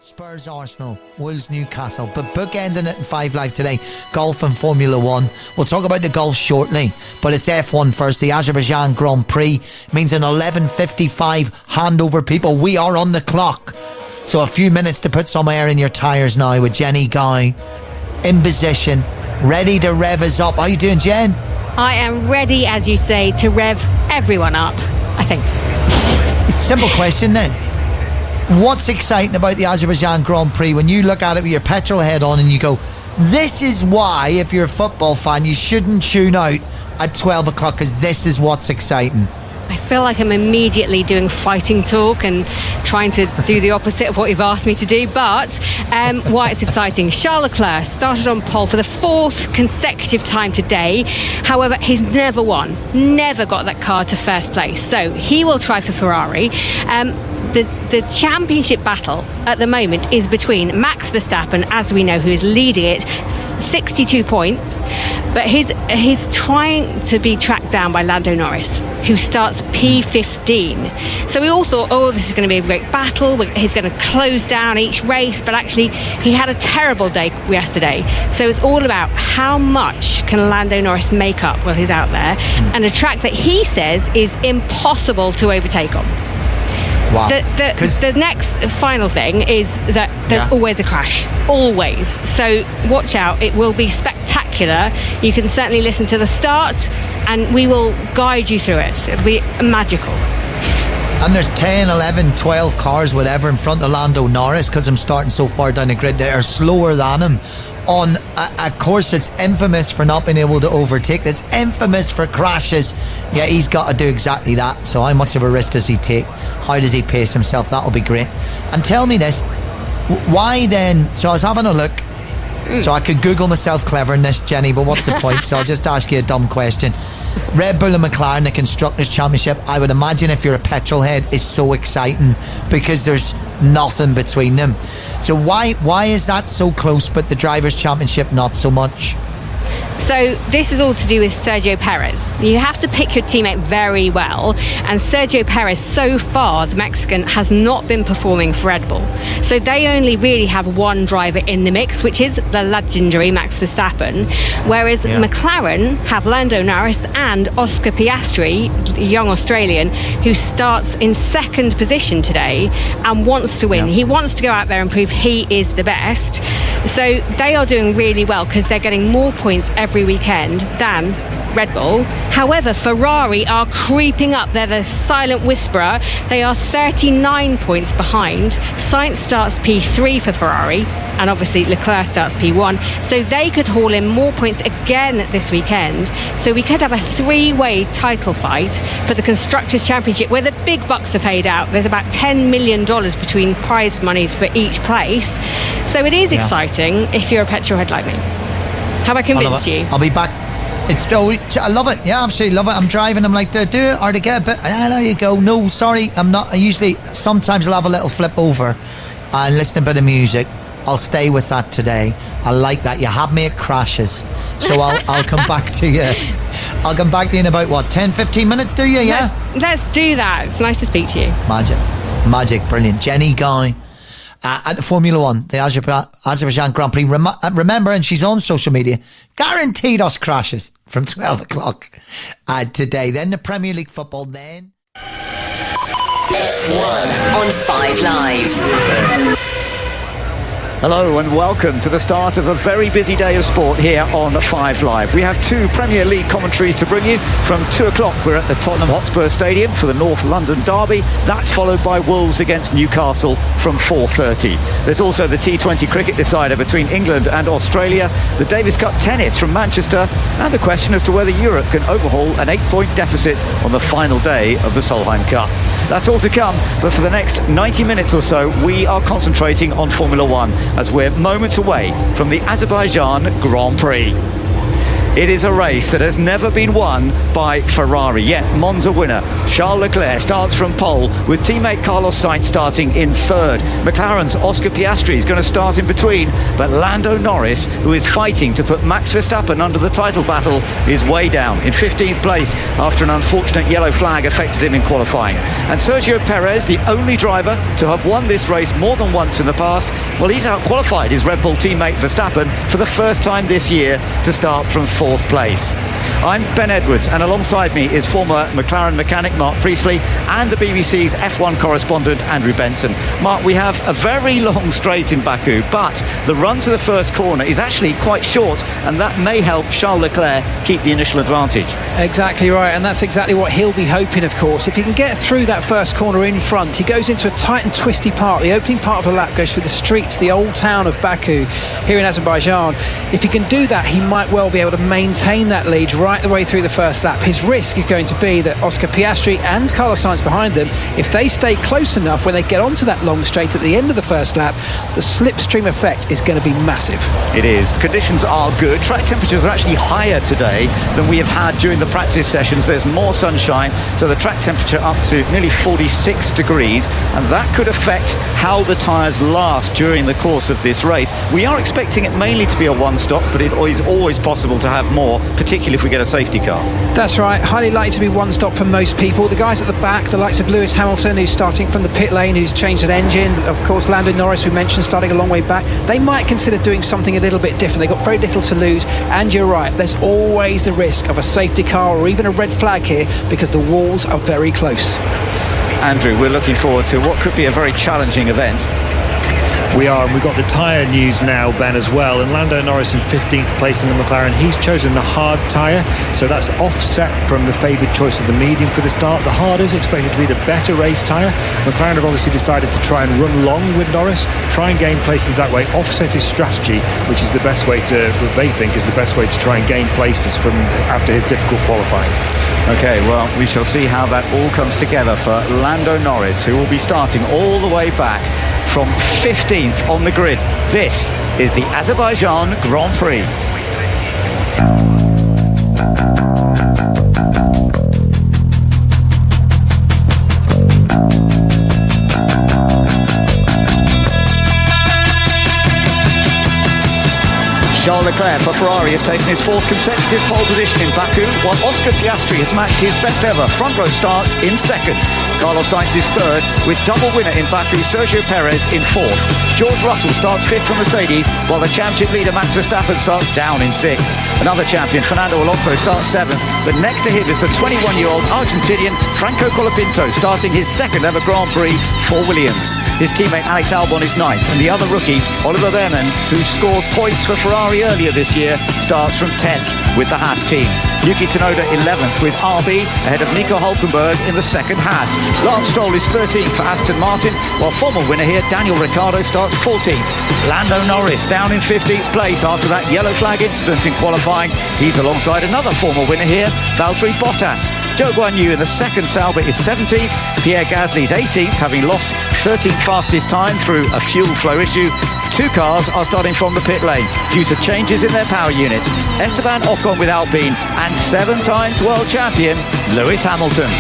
Spurs Arsenal, Wolves Newcastle, but bookending it in 5 Live today, golf and Formula 1. We'll talk about the golf shortly, but it's F1 first. The Azerbaijan Grand Prix means an 11:55 handover, people. We are on the clock. So a few minutes to put some air in your tyres now with Jenny Guy in position, ready to rev us up. How you doing, Jen? I am ready, as you say, to rev everyone up, I think. Simple question then. What's exciting about the Azerbaijan Grand Prix when you look at it with your petrol head on and you go, this is why, if you're a football fan, you shouldn't tune out at 12 o'clock because this is what's exciting? I feel like I'm immediately doing fighting talk and trying to do the opposite of what you've asked me to do. But why it's exciting. Charles Leclerc started on pole for the 4th consecutive time today. However, he's never won, never got that car to first place. So he will try for Ferrari. The championship battle at the moment is between Max Verstappen, as we know, who is leading it, 62 points, but he's trying to be tracked down by Lando Norris, who starts P15. So we all thought, oh, this is going to be a great battle, he's going to close down each race, but actually he had a terrible day yesterday. So it's all about how much can Lando Norris make up while he's out there, and a track that he says is impossible to overtake on. Wow. The next final thing is that there's always a crash. Always. So watch out. It will be spectacular. You can certainly listen to the start and we will guide you through it. It'll be magical. And there's 10, 11, 12 cars, whatever, in front of Lando Norris because I'm starting so far down the grid. They are slower than him on a course that's infamous for not being able to overtake, that's infamous for crashes. Yeah, he's got to do exactly that. So how much of a risk does he take? How does he pace himself? That'll be great. And tell me this, why then, so I was having a look, so I could Google myself cleverness, Jenny, but what's the point? So I'll just ask you a dumb question. Red Bull and McLaren, the Constructors' Championship, I would imagine if you're a petrol head, is so exciting because there's nothing between them. So why is that so close, but the Drivers' Championship not so much? So this is all to do with Sergio Perez. You have to pick your teammate very well, and Sergio Perez, so far, the Mexican, has not been performing for Red Bull. So they only really have one driver in the mix, which is the legendary Max Verstappen, whereas McLaren have Lando Norris and Oscar Piastri, the young Australian, who starts in 2nd position today and wants to win. He wants to go out there and prove he is the best. So they are doing really well because they're getting more points every weekend than Red Bull. However, Ferrari are creeping up. They're the silent whisperer. They are 39 points behind. Sainz starts P3 for Ferrari, and obviously Leclerc starts P1. So they could haul in more points again this weekend. So we could have a 3-way title fight for the Constructors' Championship, where the big bucks are paid out. There's about $10 million between prize monies for each place. So it is exciting if you're a petrolhead like me. Have I convinced you? I'll be back. I love it. Yeah, absolutely love it. I'm driving. I'm like, do it or to get a bit. There you go. No, sorry, I'm not. Sometimes I'll have a little flip over and listen to a bit of music. I'll stay with that today. I like that. You have me at crashes. So I'll come back to you. I'll come back to you in about, 10, 15 minutes, do you? Yeah? Let's do that. It's nice to speak to you. Magic. Brilliant. Jenny Guy. At Formula 1, the Azerbaijan Grand Prix. Remember, and she's on social media, guaranteed us crashes from 12 o'clock today. Then the Premier League football, then F1 on 5 Live. Hello and welcome to the start of a very busy day of sport here on 5 Live. We have 2 Premier League commentaries to bring you. From 2 o'clock we're at the Tottenham Hotspur Stadium for the North London derby. That's followed by Wolves against Newcastle from 4:30. There's also the T20 cricket decider between England and Australia, the Davis Cup tennis from Manchester, and the question as to whether Europe can overhaul an 8-point deficit on the final day of the Solheim Cup. That's all to come, but for the next 90 minutes or so we are concentrating on Formula 1 as we're moments away from the Azerbaijan Grand Prix. It is a race that has never been won by Ferrari, yet Monza winner Charles Leclerc starts from pole with teammate Carlos Sainz starting in third. McLaren's Oscar Piastri is going to start in between, but Lando Norris, who is fighting to put Max Verstappen under the title battle, is way down in 15th place after an unfortunate yellow flag affected him in qualifying. And Sergio Perez, the only driver to have won this race more than once in the past, well, he's out-qualified his Red Bull teammate Verstappen for the first time this year to start from 4th place. I'm Ben Edwards, and alongside me is former McLaren mechanic Mark Priestley and the BBC's F1 correspondent Andrew Benson. Mark, we have a very long straight in Baku, but the run to the first corner is actually quite short, and that may help Charles Leclerc keep the initial advantage. Exactly right, and that's exactly what he'll be hoping, of course. If he can get through that first corner in front, he goes into a tight and twisty part. The opening part of the lap goes through the streets, the old town of Baku here in Azerbaijan. If he can do that, he might well be able to maintain that lead right the way through the first lap. His risk is going to be that Oscar Piastri and Carlos Sainz behind them, if they stay close enough when they get onto that long straight at the end of the first lap, the slipstream effect is going to be massive. It is. The conditions are good. Track temperatures are actually higher today than we have had during the practice sessions. There's more sunshine, so the track temperature up to nearly 46 degrees, and that could affect how the tyres last during the course of this race. We are expecting it mainly to be a one-stop, but it is always possible to have more, particularly if we get a safety car. That's right, highly likely to be one stop for most people. The guys at the back, the likes of Lewis Hamilton, who's starting from the pit lane, who's changed an engine, of course Lando Norris, we mentioned, starting a long way back, they might consider doing something a little bit different. They've got very little to lose, and you're right, there's always the risk of a safety car or even a red flag here because the walls are very close. Andrew, we're looking forward to what could be a very challenging event. We are, and we've got the tyre news now, Ben, as well. And Lando Norris in 15th place in the McLaren. He's chosen the hard tyre, so that's offset from the favoured choice of the medium for the start. The hard is expected to be the better race tyre. McLaren have obviously decided to try and run long with Norris, try and gain places that way, offset his strategy, which is the best way to, what they think is the best way to try and gain places from after his difficult qualifying. Okay, well, we shall see how that all comes together for Lando Norris, who will be starting all the way back from 15th on the grid. This is the Azerbaijan Grand Prix. Charles Leclerc for Ferrari has taken his 4th consecutive pole position in Baku, while Oscar Piastri has matched his best ever front row start in 2nd. Carlos Sainz is 3rd, with double winner in Baku Sergio Perez in 4th. George Russell starts 5th for Mercedes, while the championship leader Max Verstappen starts down in 6th. Another champion, Fernando Alonso, starts 7th, but next to him is the 21-year-old Argentinian Franco Colapinto, starting his 2nd ever Grand Prix for Williams. His teammate Alex Albon is 9th, and the other rookie, Oliver Baumann, who scored points for Ferrari earlier this year, starts from 10th with the Haas team. Yuki Tsunoda 11th with RB ahead of Nico Hulkenberg in the 2nd Haas. Lance Stroll is 13th for Aston Martin, while former winner here Daniel Ricciardo starts 14th. Lando Norris down in 15th place after that yellow flag incident in qualifying. He's alongside another former winner here, Valtteri Bottas. Zhou Guanyu in the 2nd Sauber is 17th. Pierre Gasly's 18th, having lost 13th fastest time through a fuel flow issue. 2 cars are starting from the pit lane due to changes in their power units. Esteban Ocon with Alpine and 7 times world champion Lewis Hamilton.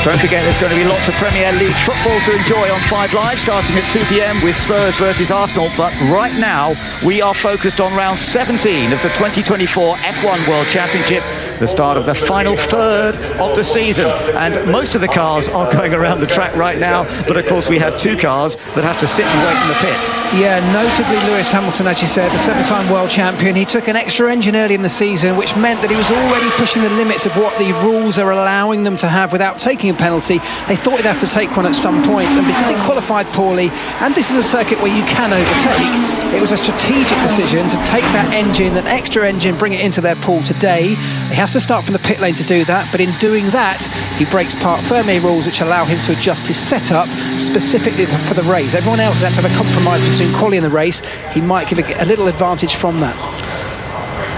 Don't forget there's going to be lots of Premier League football to enjoy on 5 Live, starting at 2 p.m. with Spurs versus Arsenal. But right now, we are focused on round 17 of the 2024 F1 World Championship, the start of the final third of the season. And most of the cars are going around the track right now, but of course we have 2 cars that have to sit and wait in the pits. Yeah, notably Lewis Hamilton, as you said, the 7-time world champion. He took an extra engine early in the season, which meant that he was already pushing the limits of what the rules are allowing them to have without taking a penalty. They thought he'd have to take one at some point, and because he qualified poorly, and this is a circuit where you can overtake, it was a strategic decision to take that engine, that extra engine, bring it into their pool today. He has to start from the pit lane to do that, but in doing that, he breaks part Fermi rules, which allow him to adjust his setup specifically for the race. Everyone else has had to have a compromise between quali and the race. He might give a little advantage from that.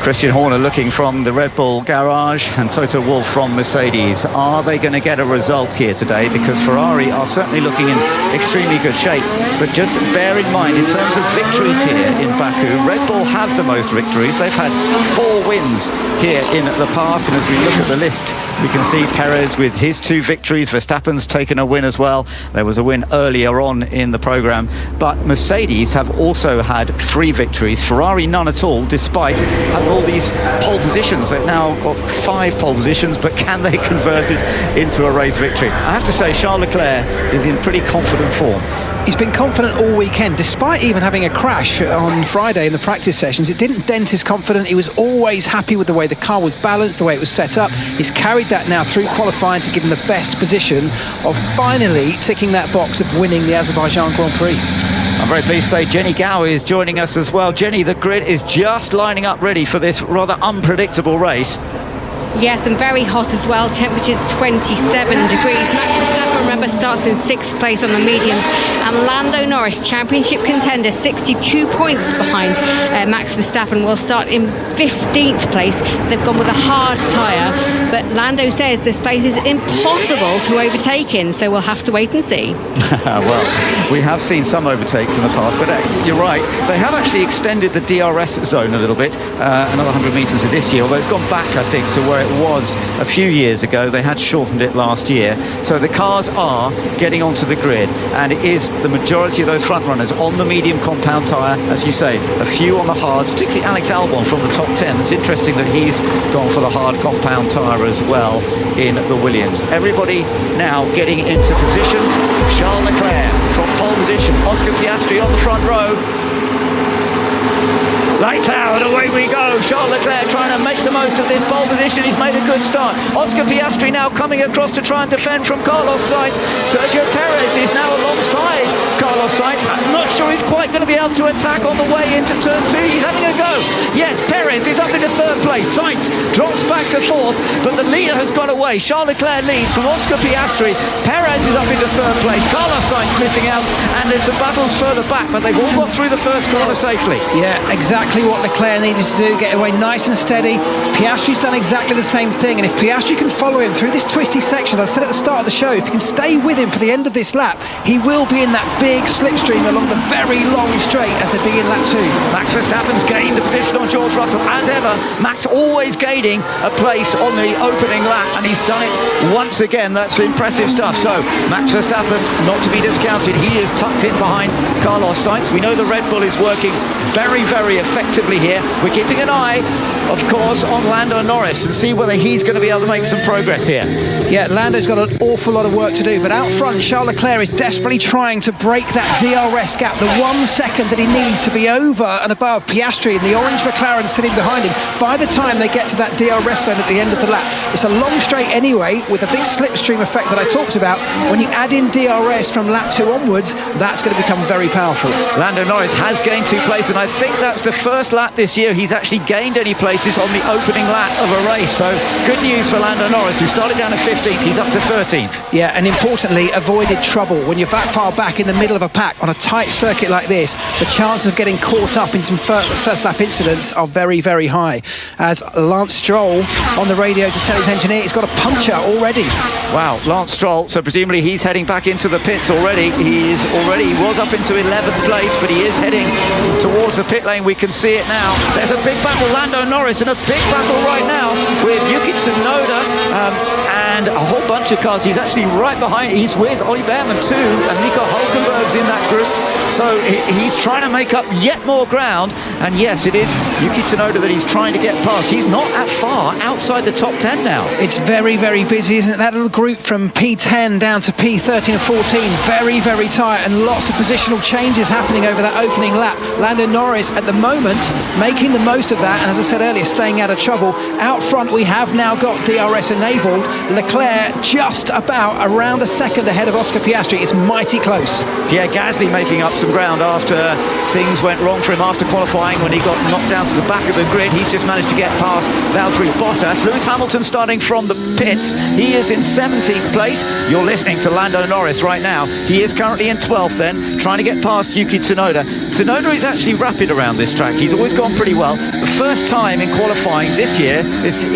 Christian Horner looking from the Red Bull garage and Toto Wolff from Mercedes. Are they going to get a result here today? Because Ferrari are certainly looking in extremely good shape. But just bear in mind, in terms of victories here in Baku, Red Bull have the most victories. They've had 4 wins here in the past. And as we look at the list, we can see Perez with his 2 victories. Verstappen's taken a win as well. There was a win earlier on in the programme. But Mercedes have also had 3 victories. Ferrari none at all, despite having all these pole positions. They've now got 5 pole positions, but can they convert it into a race victory? I have to say Charles Leclerc is in pretty confident form. He's been confident all weekend, despite even having a crash on Friday in the practice sessions. It didn't dent his confidence. He was always happy with the way the car was balanced, the way it was set up. He's carried that now through qualifying to give him the best position of finally ticking that box of winning the Azerbaijan Grand Prix. I'm very pleased to say Jenny Gow is joining us as well. Jenny, the grid is just lining up ready for this rather unpredictable race. Yes, and very hot as well. Temperatures 27 degrees. Max Verstappen, remember, starts in 6th place on the mediums. And Lando Norris, championship contender, 62 points behind Max Verstappen, will start in 15th place. They've gone with a hard tyre, but Lando says this place is impossible to overtake in, so we'll have to wait and see. Well, we have seen some overtakes in the past, but you're right. They have actually extended the DRS zone a little bit, another 100 metres this year, although it's gone back, I think, to where it was a few years ago. They had shortened it last year. So the cars are getting onto the grid, and it is the majority of those front runners on the medium compound tyre, as you say, a few on the hards, particularly Alex Albon from the top 10. It's interesting that he's gone for the hard compound tyre as well in the Williams. Everybody now getting into position. Charles Leclerc from pole position, Oscar Piastri on the front row. Lights out, away we go. Charles Leclerc trying to make the most of this pole position. He's made a good start. Oscar Piastri now coming across to try and defend from Carlos Sainz. Sergio Perez is now alongside Carlos Sainz. I'm not sure he's quite going to be able to attack on the way into turn 2. He's having a go. Yes, Perez is up into 3rd place. Sainz drops back to 4th, but the leader has got away. Charles Leclerc leads from Oscar Piastri. Perez is up into 3rd place. Carlos Sainz missing out, and there's some battles further back, but they've all got through the first corner safely. Yeah, exactly what Leclerc needed to do, get away nice and steady. Piastri's done exactly the same thing, and if Piastri can follow him through this twisty section, I said at the start of the show, if he can stay with him for the end of this lap, he will be in that big slipstream along the very long straight as they begin lap 2. Max Verstappen's gained the position on George Russell. As ever, Max always gaining a place on the opening lap, and he's done it once again. That's impressive stuff. So Max Verstappen, not to be discounted, he is tucked in behind Carlos Sainz. We know the Red Bull is working very, very effectively here. We're keeping an eye, of course, on Lando Norris and see whether he's going to be able to make some progress here. Yeah, Lando's got an awful lot of work to do, but out front, Charles Leclerc is desperately trying to break that DRS gap, the 1 second that he needs to be over and above Piastri and the orange McLaren sitting behind him. By the time they get to that DRS zone at the end of the lap, it's a long straight anyway, with a big slipstream effect that I talked about. When you add in DRS from lap 2 onwards, that's going to become very powerful. Lando Norris has gained 2 places, and I think that's the first lap this year he's actually gained any places on the opening lap of a race. So good news for Lando Norris, who started down at 15th. He's up to 13th. Yeah, and importantly, avoided trouble. When you're that far back in the middle of a pack on a tight circuit like this, the chances of getting caught up in some first lap incidents are very, very high. As Lance Stroll on the radio to tell his engineer he's got a puncture already. Wow, Lance Stroll, so presumably he's heading back into the pits already. He was up into 11th place, but he is heading towards the pit lane. We can see it now. There's a big battle, Lando Norris, and a big battle right now with Yuki Tsunoda and a whole bunch of cars. He's actually right behind. He's with Ollie Behrman too, and Nico Hulkenberg's in that group. So he's trying to make up yet more ground, and yes, it is Yuki Tsunoda that he's trying to get past. He's not that far outside the top 10 now. It's very, very busy, isn't it? That little group from P10 down to P13 and 14, very, very tight, and lots of positional changes happening over that opening lap. Lando Norris at the moment making the most of that, and as I said earlier, staying out of trouble. Out front we have now got DRS enabled. Leclerc just about around a second ahead of Oscar Piastri. It's mighty close. Pierre Gasly making up some ground after things went wrong for him after qualifying when he got knocked down to the back of the grid. He's just managed to get past Valtteri Bottas. Lewis Hamilton starting from the pits. He is in 17th place. You're listening to Lando Norris right now. He is currently in 12th then, trying to get past Yuki Tsunoda. Tsunoda is actually rapid around this track. He's always gone pretty well. The first time in qualifying this year,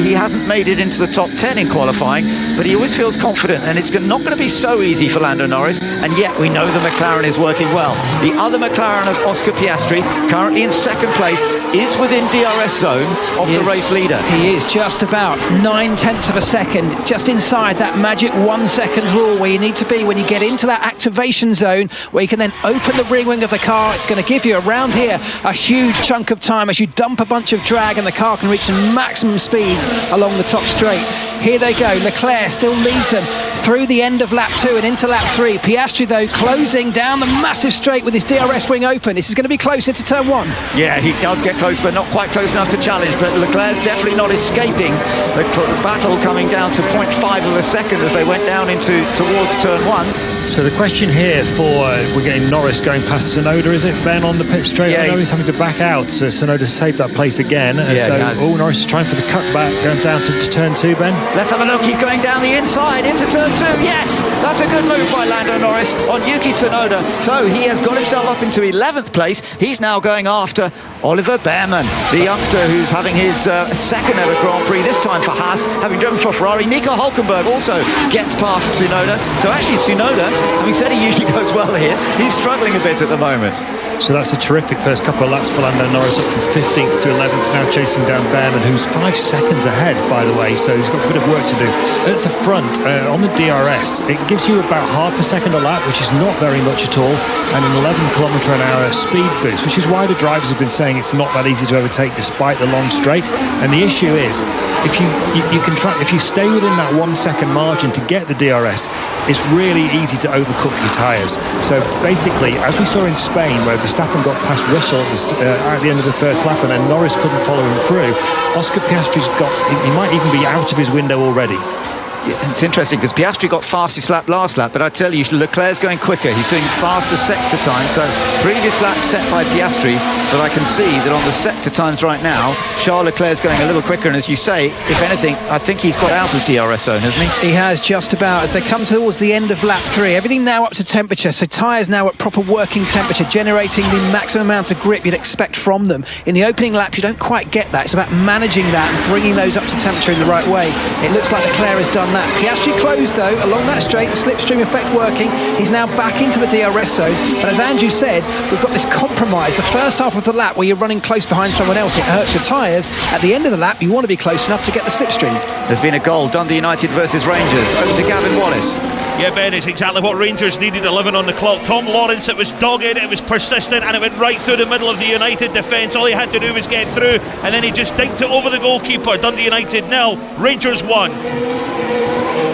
he hasn't made it into the top 10 in qualifying, but he always feels confident, and it's not going to be so easy for Lando Norris, and yet we know the McLaren is working well. The other McLaren of Oscar Piastri, currently in second place, is within DRS zone of the race leader. He is just about 9/10 of a second, just inside that magic 1 second rule where you need to be when you get into that activation zone, where you can then open the rear wing of the car. It's going to give you around here a huge chunk of time as you dump a bunch of drag and the car can reach some maximum speeds along the top straight. Here they go. Leclerc still leads them through the end of lap 2 and into lap 3. Piastri, though, closing down the massive straight with his DRS wing open. This is going to be close into turn 1. Yeah, he does get close, but not quite close enough to challenge. But Leclerc's definitely not escaping the battle, coming down to 0.5 of a second as they went down towards turn 1. So the question here we're getting Norris going past Tsunoda, is it, Ben, on the pit straight? Yeah, I know he's having to back out, so Tsunoda saved that place again. Norris is trying for the cutback, going down to turn 2, Ben. Let's have a look. He's going down the inside into turn 2. Yes, that's a good move by Lando Norris on Yuki Tsunoda. So he has got himself up into 11th place. He's now going after Oliver Behrmann, the youngster who's having his second ever Grand Prix, this time for Haas, having driven for Ferrari. Nico Hülkenberg also gets past Tsunoda. So actually Tsunoda, having said he usually goes well here, he's struggling a bit at the moment. So that's a terrific first couple of laps for Lando Norris, up from 15th to 11th, now chasing down Behrmann, who's 5 seconds ahead, by the way, so he's got a bit of work to do. At the front, on the DRS, it gives you about half a second a lap, which is not very much at all, and an 11km/h speed boost, which is why the drivers have been saying it's not that easy to overtake despite the long straight. And the issue is, if you stay within that 1 second margin to get the DRS, it's really easy to overcook your tyres. So basically, as we saw in Spain, where Verstappen got past Russell at the end of the first lap and then Norris couldn't follow him through, Oscar Piastri's he might even be out of his window already. It's interesting because Piastri got fastest lap last lap, but I tell you, Leclerc's going quicker. He's doing faster sector time. So previous lap set by Piastri, but I can see that on the sector times right now, Charles Leclerc's going a little quicker. And as you say, if anything, I think he's got out of DRS zone, hasn't he? He has, just about. As they come towards the end of lap 3, everything now up to temperature. So tyres now at proper working temperature, generating the maximum amount of grip you'd expect from them. In the opening laps, you don't quite get that. It's about managing that and bringing those up to temperature in the right way. It looks like Leclerc has done that. Piastri closed though along that straight, the slipstream effect working. He's now back into the DRS zone, but as Andrew said, we've got this compromise. The first half of the lap where you're running close behind someone else, it hurts your tyres. At the end of the lap, you want to be close enough to get the slipstream. There's been a goal, Dundee United versus Rangers. Over to Gavin Wallace. Yeah, Ben, it's exactly what Rangers needed, 11 on the clock. Tom Lawrence, it was dogged, it was persistent, and it went right through the middle of the United defence. All he had to do was get through, and then he just dinked it over the goalkeeper. Dundee United 0, Rangers 1.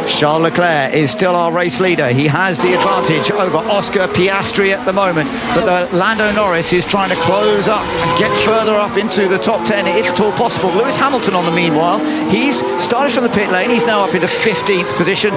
Charles Leclerc is still our race leader. He has the advantage over Oscar Piastri at the moment, but Lando Norris is trying to close up and get further up into the top 10 if at all possible. Lewis Hamilton on the meanwhile, he's started from the pit lane, he's now up into 15th position.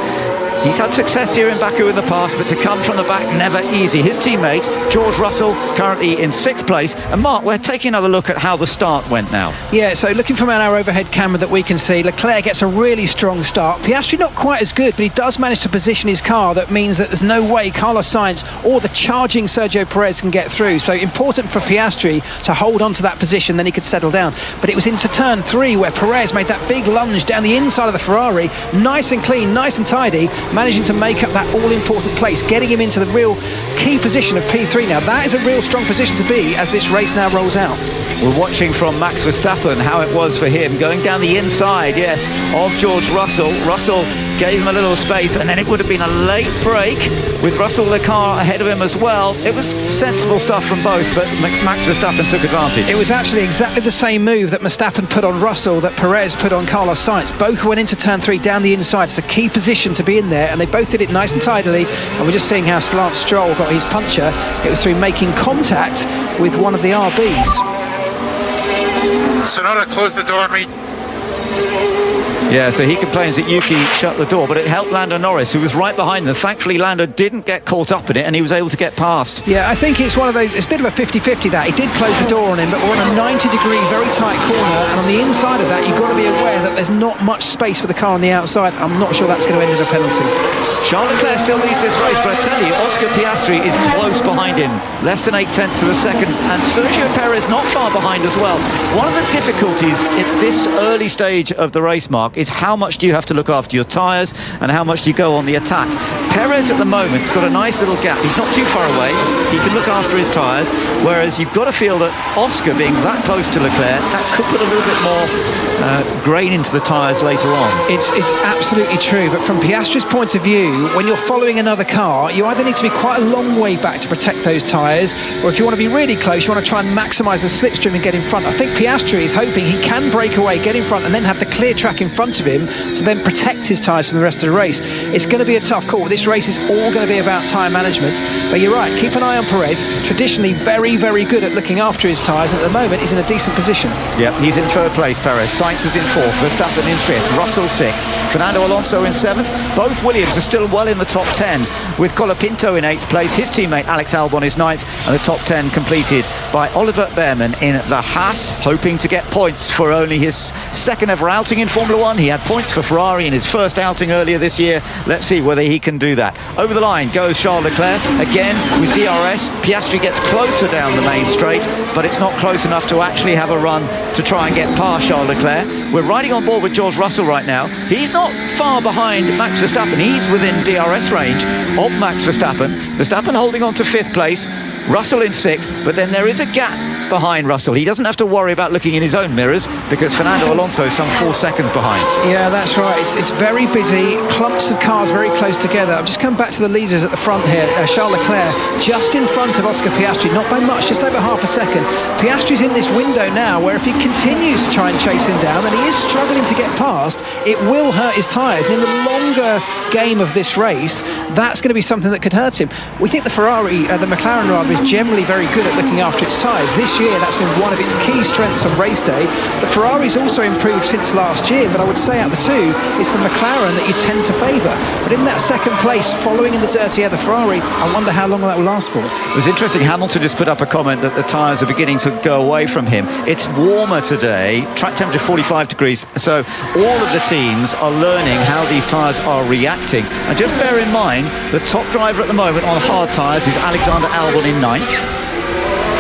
He's had success here in Baku in the past, but to come from the back, never easy. His teammate, George Russell, currently in 6th place. And Mark, we're taking another look at how the start went now. Yeah, so looking from our overhead camera that we can see, Leclerc gets a really strong start. Piastri not quite as good, but he does manage to position his car. That means that there's no way Carlos Sainz or the charging Sergio Perez can get through. So important for Piastri to hold on to that position, then he could settle down. But it was into turn 3 where Perez made that big lunge down the inside of the Ferrari, nice and clean, nice and tidy, managing to make up that all-important place, getting him into the real key position of P3 now. That is a real strong position to be as this race now rolls out. We're watching from Max Verstappen how it was for him, going down the inside, yes, of George Russell. Russell gave him a little space, and then it would have been a late break with Russell the car ahead of him as well. It was sensible stuff from both, but Max Verstappen took advantage. It was actually exactly the same move that Verstappen put on Russell that Perez put on Carlos Sainz. Both went into turn 3 down the inside. It's a key position to be in there, and they both did it nice and tidily. And we're just seeing how Lance Stroll got his puncture. It was through making contact with one of the RBs. Tsunoda, close the door, mate. Yeah, so he complains that Yuki shut the door, but it helped Lando Norris, who was right behind them. Thankfully, Lando didn't get caught up in it, and he was able to get past. Yeah, I think it's one of those, it's a bit of a 50-50 that. He did close the door on him, but we're on a 90-degree, very tight corner, and on the inside of that, you've got to be aware that there's not much space for the car on the outside. I'm not sure that's going to end in a penalty. Charles Leclerc still leads this race, but I tell you, Oscar Piastri is close behind him, less than 0.8 of a second, and Sergio Perez not far behind as well. One of the difficulties at this early stage of the race, Mark, is how much do you have to look after your tyres and how much do you go on the attack. Perez at the moment has got a nice little gap. He's not too far away. He can look after his tyres, whereas you've got to feel that Oscar being that close to Leclerc, that could put a little bit more grain into the tyres later on. It's absolutely true, but from Piastri's point of view, when you're following another car, you either need to be quite a long way back to protect those tyres, or if you want to be really close, you want to try and maximise the slipstream and get in front. I think Piastri is hoping he can break away, get in front, and then have the clear track in front of him to then protect his tyres from the rest of the race. It's going to be a tough call. This race is all going to be about tyre management, but you're right, keep an eye on Perez. Traditionally very, very good at looking after his tyres, and at the moment he's in a decent position. Yep, he's in third place, Perez. Sainz is in fourth, Verstappen in fifth, Russell sixth, Fernando Alonso in seventh. Both Williams are still well in the top 10, with Colapinto in 8th place, his teammate Alex Albon is 9th, and the top 10 completed by Oliver Behrmann in the Haas, hoping to get points for only his second ever outing in Formula 1. He had points for Ferrari in his first outing earlier this year. Let's see whether he can do that. Over the line goes Charles Leclerc, again with DRS. Piastri gets closer down the main straight, but it's not close enough to actually have a run to try and get past Charles Leclerc. We're riding on board with George Russell right now. He's not far behind Max Verstappen. He's within DRS range of Max Verstappen. Verstappen holding on to 5th place, Russell in 6th, but then there is a gap behind Russell. He doesn't have to worry about looking in his own mirrors because Fernando Alonso is some 4 seconds behind. Yeah, that's right. It's very busy, clumps of cars very close together. I've just come back to the leaders at the front here. Charles Leclerc just in front of Oscar Piastri, not by much, just over half a second. Piastri's in this window now where if he continues to try and chase him down, and he is struggling to get past, it will hurt his tyres. And in the longer game of this race, that's going to be something that could hurt him. We think the McLaren rather, is generally very good at looking after its tyres. This year, that's been one of its key strengths on race day. The Ferrari's also improved since last year, but I would say out of the two, it's the McLaren that you tend to favour. But in that second place, following in the dirty air the Ferrari, I wonder how long that will last for. It was interesting, Hamilton just put up a comment that the tyres are beginning to go away from him. It's warmer today, track temperature 45 degrees, so all of the teams are learning how these tyres are reacting. And just bear in mind, the top driver at the moment on hard tyres is Alexander Albon in 9th.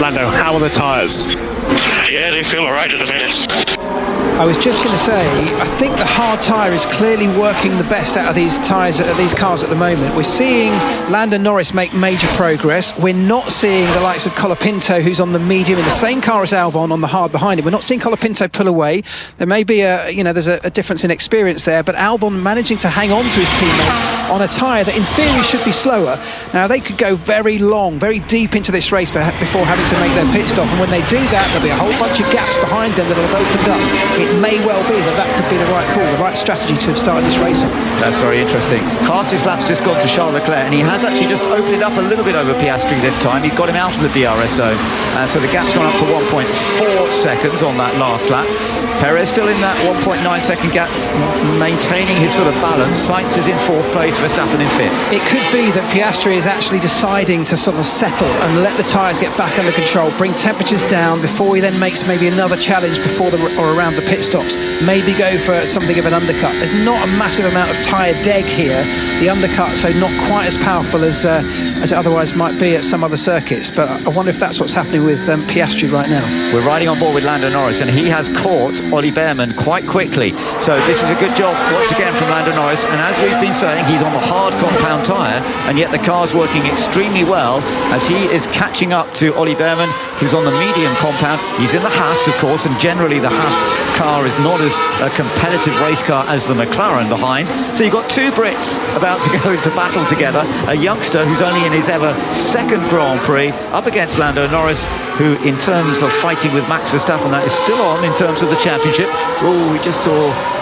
Lando, how are the tyres? Yeah, they feel alright at the minute. I was just going to say, I think the hard tyre is clearly working the best out of these tyres, these cars at the moment. We're seeing Lando Norris make major progress. We're not seeing the likes of Colapinto, who's on the medium in the same car as Albon, on the hard behind him. We're not seeing Colapinto pull away. There may be there's a difference in experience there, but Albon managing to hang on to his teammate on a tyre that in theory should be slower. Now they could go very long, very deep into this race before having to make their pit stop, and when they do that, there'll be a whole bunch of gaps behind them that have opened up. It may well be that could be the right call, the right strategy to have started this race on. That's very interesting. Fastest lap's just gone to Charles Leclerc, and he has actually just opened it up a little bit over Piastri this time. He got him out of the DRS zone, and so the gap's gone up to 1.4 seconds on that last lap. Perez still in that 1.9 second gap, maintaining his sort of balance. Sainz is in 4th place, Verstappen in 5th. It could be that Piastri is actually deciding to sort of settle and let the tyres get back under control, bring temperatures down before he then makes maybe another challenge before or around the pit stops. Maybe go for something of an undercut. There's not a massive amount of tyre deg here. The undercut, so not quite as powerful as it otherwise might be at some other circuits. But I wonder if that's what's happening with Piastri right now. We're riding on board with Lando Norris, and he has caught Ollie Behrmann quite quickly. So this is a good job once again from Lando Norris. And as we've been saying, he's on the hard compound tyre, and yet the car's working extremely well as he is catching up to Ollie Behrmann, who's on the medium compound. He's in the Haas, of course, and generally the Haas car is not as a competitive race car as the McLaren behind. So you've got two Brits about to go into battle together. A youngster who's only in his ever second Grand Prix up against Lando Norris, who in terms of fighting with Max Verstappen, that is still on in terms of the championship. Oh, we just saw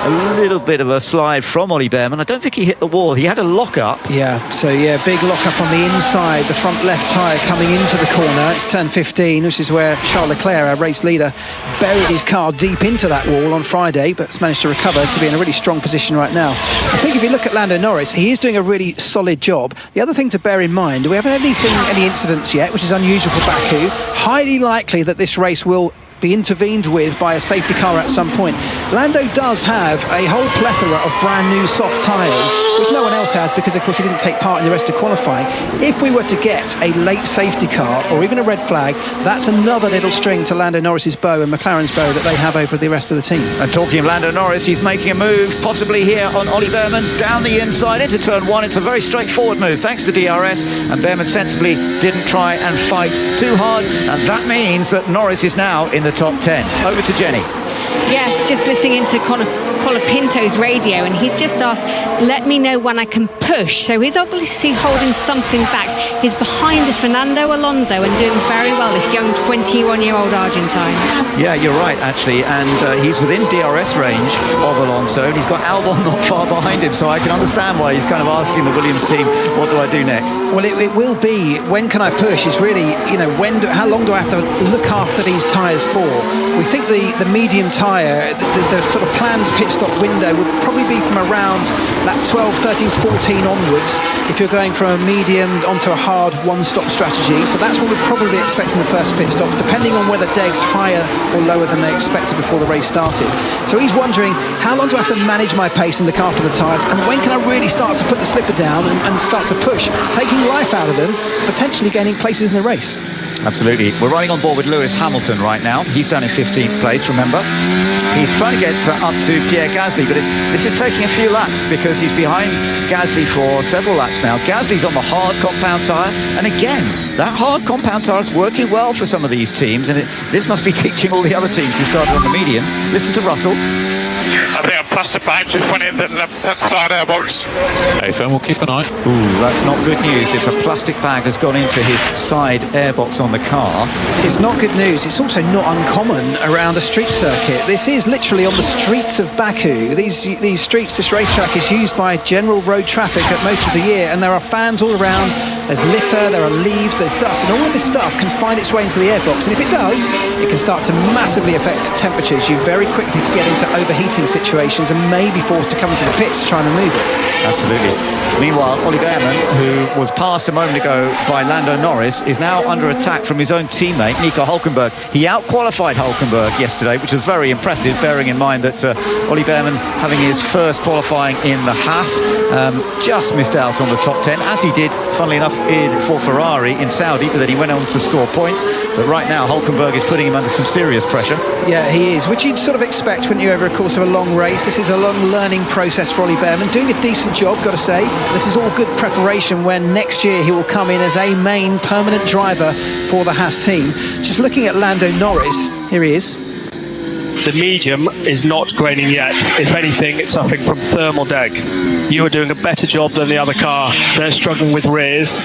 a little bit of a slide from Ollie Behrmann. I don't think he hit the wall. He had a lock-up. Yeah, so big lock-up on the inside, the front left tyre coming into the corner. It's turn 15. which is where Charles Leclerc, our race leader, buried his car deep into that wall on Friday, but has managed to recover to be in a really strong position right now. I think if you look at Lando Norris, he is doing a really solid job. The other thing to bear in mind, we haven't had any incidents yet, which is unusual for Baku. Highly likely that this race will be intervened with by a safety car at some point. Lando does have a whole plethora of brand new soft tyres, which no one else has because of course he didn't take part in the rest of qualifying. If we were to get a late safety car or even a red flag, that's another little string to Lando Norris's bow and McLaren's bow that they have over the rest of the team. And talking of Lando Norris, he's making a move possibly here on Ollie Behrman down the inside into turn 1. It's a very straightforward move thanks to DRS, and Behrman sensibly didn't try and fight too hard, and that means that Norris is now in the top 10. Over to Jenny. Yes, just listening into Colapinto's radio, and he's just asked, let me know when I can push. So he's obviously holding something back. He's behind Fernando Alonso and doing very well, this young 21-year-old Argentine. Yeah, you're right, actually, and he's within DRS range of Alonso, and he's got Albon not far behind him, so I can understand why he's kind of asking the Williams team, what do I do next? Well, it will be, when can I push? It's really, how long do I have to look after these tyres for? We think the medium tyre, the sort of planned pit stop window would probably be from around that 12, 13, 14 onwards if you're going from a medium onto a hard one-stop strategy. So that's what we're probably expecting the first pit stops, depending on whether Deg's higher or lower than they expected before the race started. So he's wondering, how long do I have to manage my pace and look after the tyres, and when can I really start to put the slipper down and start to push, taking life out of them, potentially gaining places in the race. Absolutely. We're running on board with Lewis Hamilton right now. He's down in 15th place, remember. He's trying to get up to Pierre Gasly, but this is taking a few laps because he's behind Gasly for several laps now. Gasly's on the hard compound tyre, and again, that hard compound tyre is working well for some of these teams, and this must be teaching all the other teams who started on the mediums. Listen to Russell. I think a plastic bag just went in the side airbox. Hey, Phil, we'll keep an eye. Ooh, that's not good news if a plastic bag has gone into his side airbox on the car. It's not good news. It's also not uncommon around a street circuit. This is literally on the streets of Baku. These streets, this racetrack is used by general road traffic at most of the year, and there are fans all around. There's litter, there are leaves, there's dust, and all of this stuff can find its way into the airbox, and if it does, it can start to massively affect temperatures. You very quickly can get into overheating situations and may be forced to come into the pits to try and remove it. Absolutely. Meanwhile, Ollie Behrman, who was passed a moment ago by Lando Norris, is now under attack from his own teammate, Nico Hülkenberg. He out-qualified Hülkenberg yesterday, which was very impressive, bearing in mind that Ollie Behrman, having his first qualifying in the Haas, just missed out on the top 10, as he did, funnily enough, for Ferrari in Saudi, but then he went on to score points. But right now, Hülkenberg is putting him under some serious pressure. Yeah, he is, which you'd sort of expect, wouldn't you, over a course of a long race. This is a long learning process for Ollie Behrman, doing a decent job, got to say. This is all good preparation when next year he will come in as a main permanent driver for the Haas team. Just looking at Lando Norris, here he is. The medium is not graining yet. If anything, it's suffering from thermal deg. You are doing a better job than the other car. They're struggling with rears.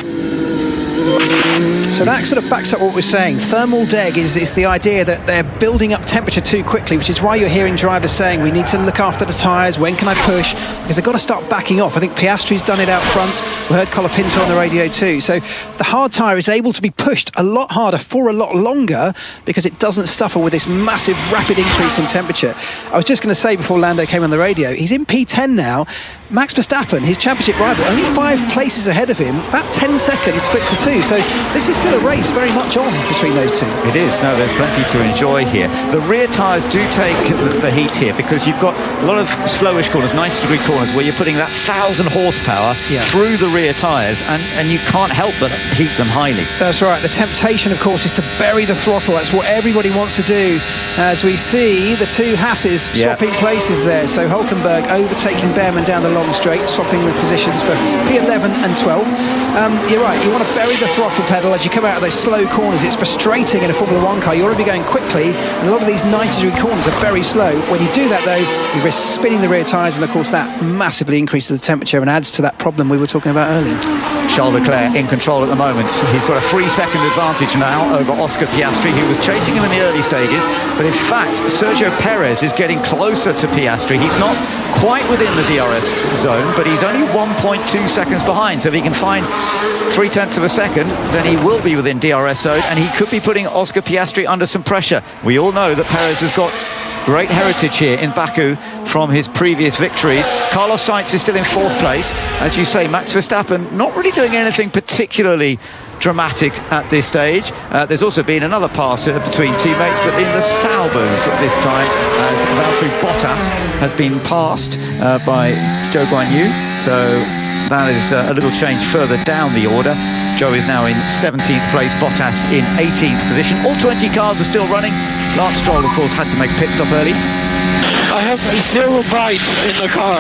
So that sort of backs up what we're saying. Thermal deg is the idea that they're building up temperature too quickly, which is why you're hearing drivers saying we need to look after the tyres, when can I push, because they've got to start backing off. I think Piastri's done it out front. We heard Colapinto on the radio too. So the hard tyre is able to be pushed a lot harder for a lot longer because it doesn't suffer with this massive rapid increase in temperature. I was just going to say before Lando came on the radio, he's in P10 now. Max Verstappen, his championship rival, only 5 places ahead of him, about 10 seconds splits the two. So this is still a race very much on between those two. It is. No, there's plenty to enjoy here. The rear tyres do take the heat here because you've got a lot of slowish corners, 90-degree corners, where you're putting that 1,000 horsepower through the rear tyres, and you can't help but heat them highly. That's right. The temptation, of course, is to bury the throttle. That's what everybody wants to do. As we see the two Hasses swapping places there. So Hülkenberg overtaking Behrman down the long straight, swapping with positions for P11 and 12. You're right, you want to bury the throttle pedal as you come out of those slow corners. It's frustrating in a Formula 1 car. You want to be going quickly, and a lot of these 90-degree corners are very slow. When you do that, though, you risk spinning the rear tyres, and of course that massively increases the temperature and adds to that problem we were talking about earlier. Charles Leclerc in control at the moment. He's got a 3-second advantage now over Oscar Piastri, who was chasing him in the early stages. But in fact, Sergio Perez is getting closer to Piastri. He's not quite within the DRS zone, but he's only 1.2 seconds behind. So if he can find 0.3 of a second, then he will be within DRS zone, and he could be putting Oscar Piastri under some pressure. We all know that Perez has got great heritage here in Baku from his previous victories. Carlos Sainz is still in 4th place. As you say, Max Verstappen not really doing anything particularly dramatic at this stage. There's also been another pass between teammates, but in the Saubers this time, as Valtteri Bottas has been passed by Zhou Guanyu. So that is a little change further down the order. Zhou is now in 17th place, Bottas in 18th position. All 20 cars are still running. Lance Stroll, of course, had to make a pit stop early. I have 0 bite in the car.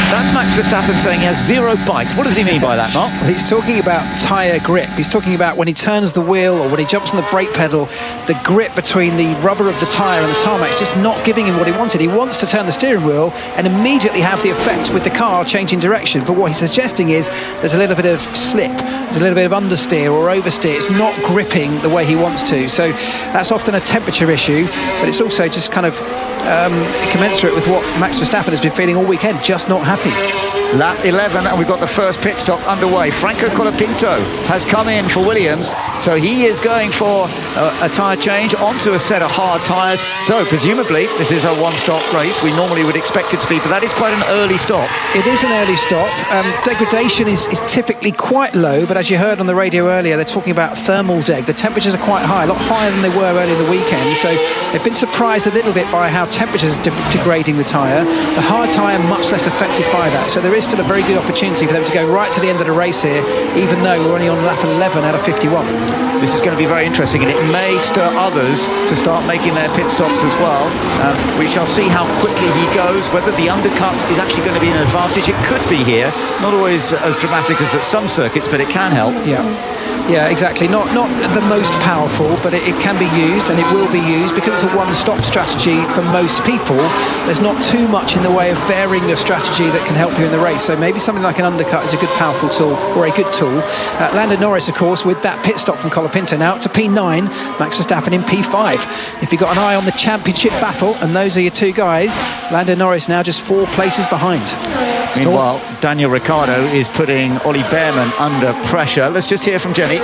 That's Max Verstappen saying he has 0 bite. What does he mean by that, Mark? Well, he's talking about tyre grip. He's talking about when he turns the wheel or when he jumps on the brake pedal, the grip between the rubber of the tyre and the tarmac is just not giving him what he wanted. He wants to turn the steering wheel and immediately have the effect with the car changing direction. But what he's suggesting is there's a little bit of slip, there's a little bit of understeer or oversteer. It's not gripping the way he wants to. So that's often a temperature issue, but it's also just kind of commensurate with what Max Verstappen has been feeling all weekend, just not happy. Lap 11, and we've got the first pit stop underway. Franco Colapinto has come in for Williams, so he is going for a tyre change onto a set of hard tyres. So presumably this is a one-stop race. We normally would expect it to be, but that is quite an early stop. It is an early stop. Degradation is typically quite low, but as you heard on the radio earlier, they're talking about thermal deg. The temperatures are quite high, a lot higher than they were earlier in the weekend. So they've been surprised a little bit by how temperatures are degrading the tyre. The hard tyre much less affected by that. So there is still a very good opportunity for them to go right to the end of the race here, even though we're only on lap 11 out of 51. This is going to be very interesting, and it may stir others to start making their pit stops as well. We shall see how quickly he goes, whether the undercut is actually going to be an advantage. It could be here, not always as dramatic as at some circuits, but it can help. Yeah, exactly. Not the most powerful, but it can be used, and it will be used because it's a one-stop strategy for most people. There's not too much in the way of varying your strategy that can help you in the race. So maybe something like an undercut is a good, powerful tool, or a good tool. Lando Norris, of course, with that pit stop from Colapinto now up to P9, Max Verstappen in P5. If you've got an eye on the championship battle, and those are your two guys, Lando Norris now just 4 places behind. Meanwhile, Daniel Ricciardo is putting Ollie Behrman under pressure. Let's just hear from Jenny.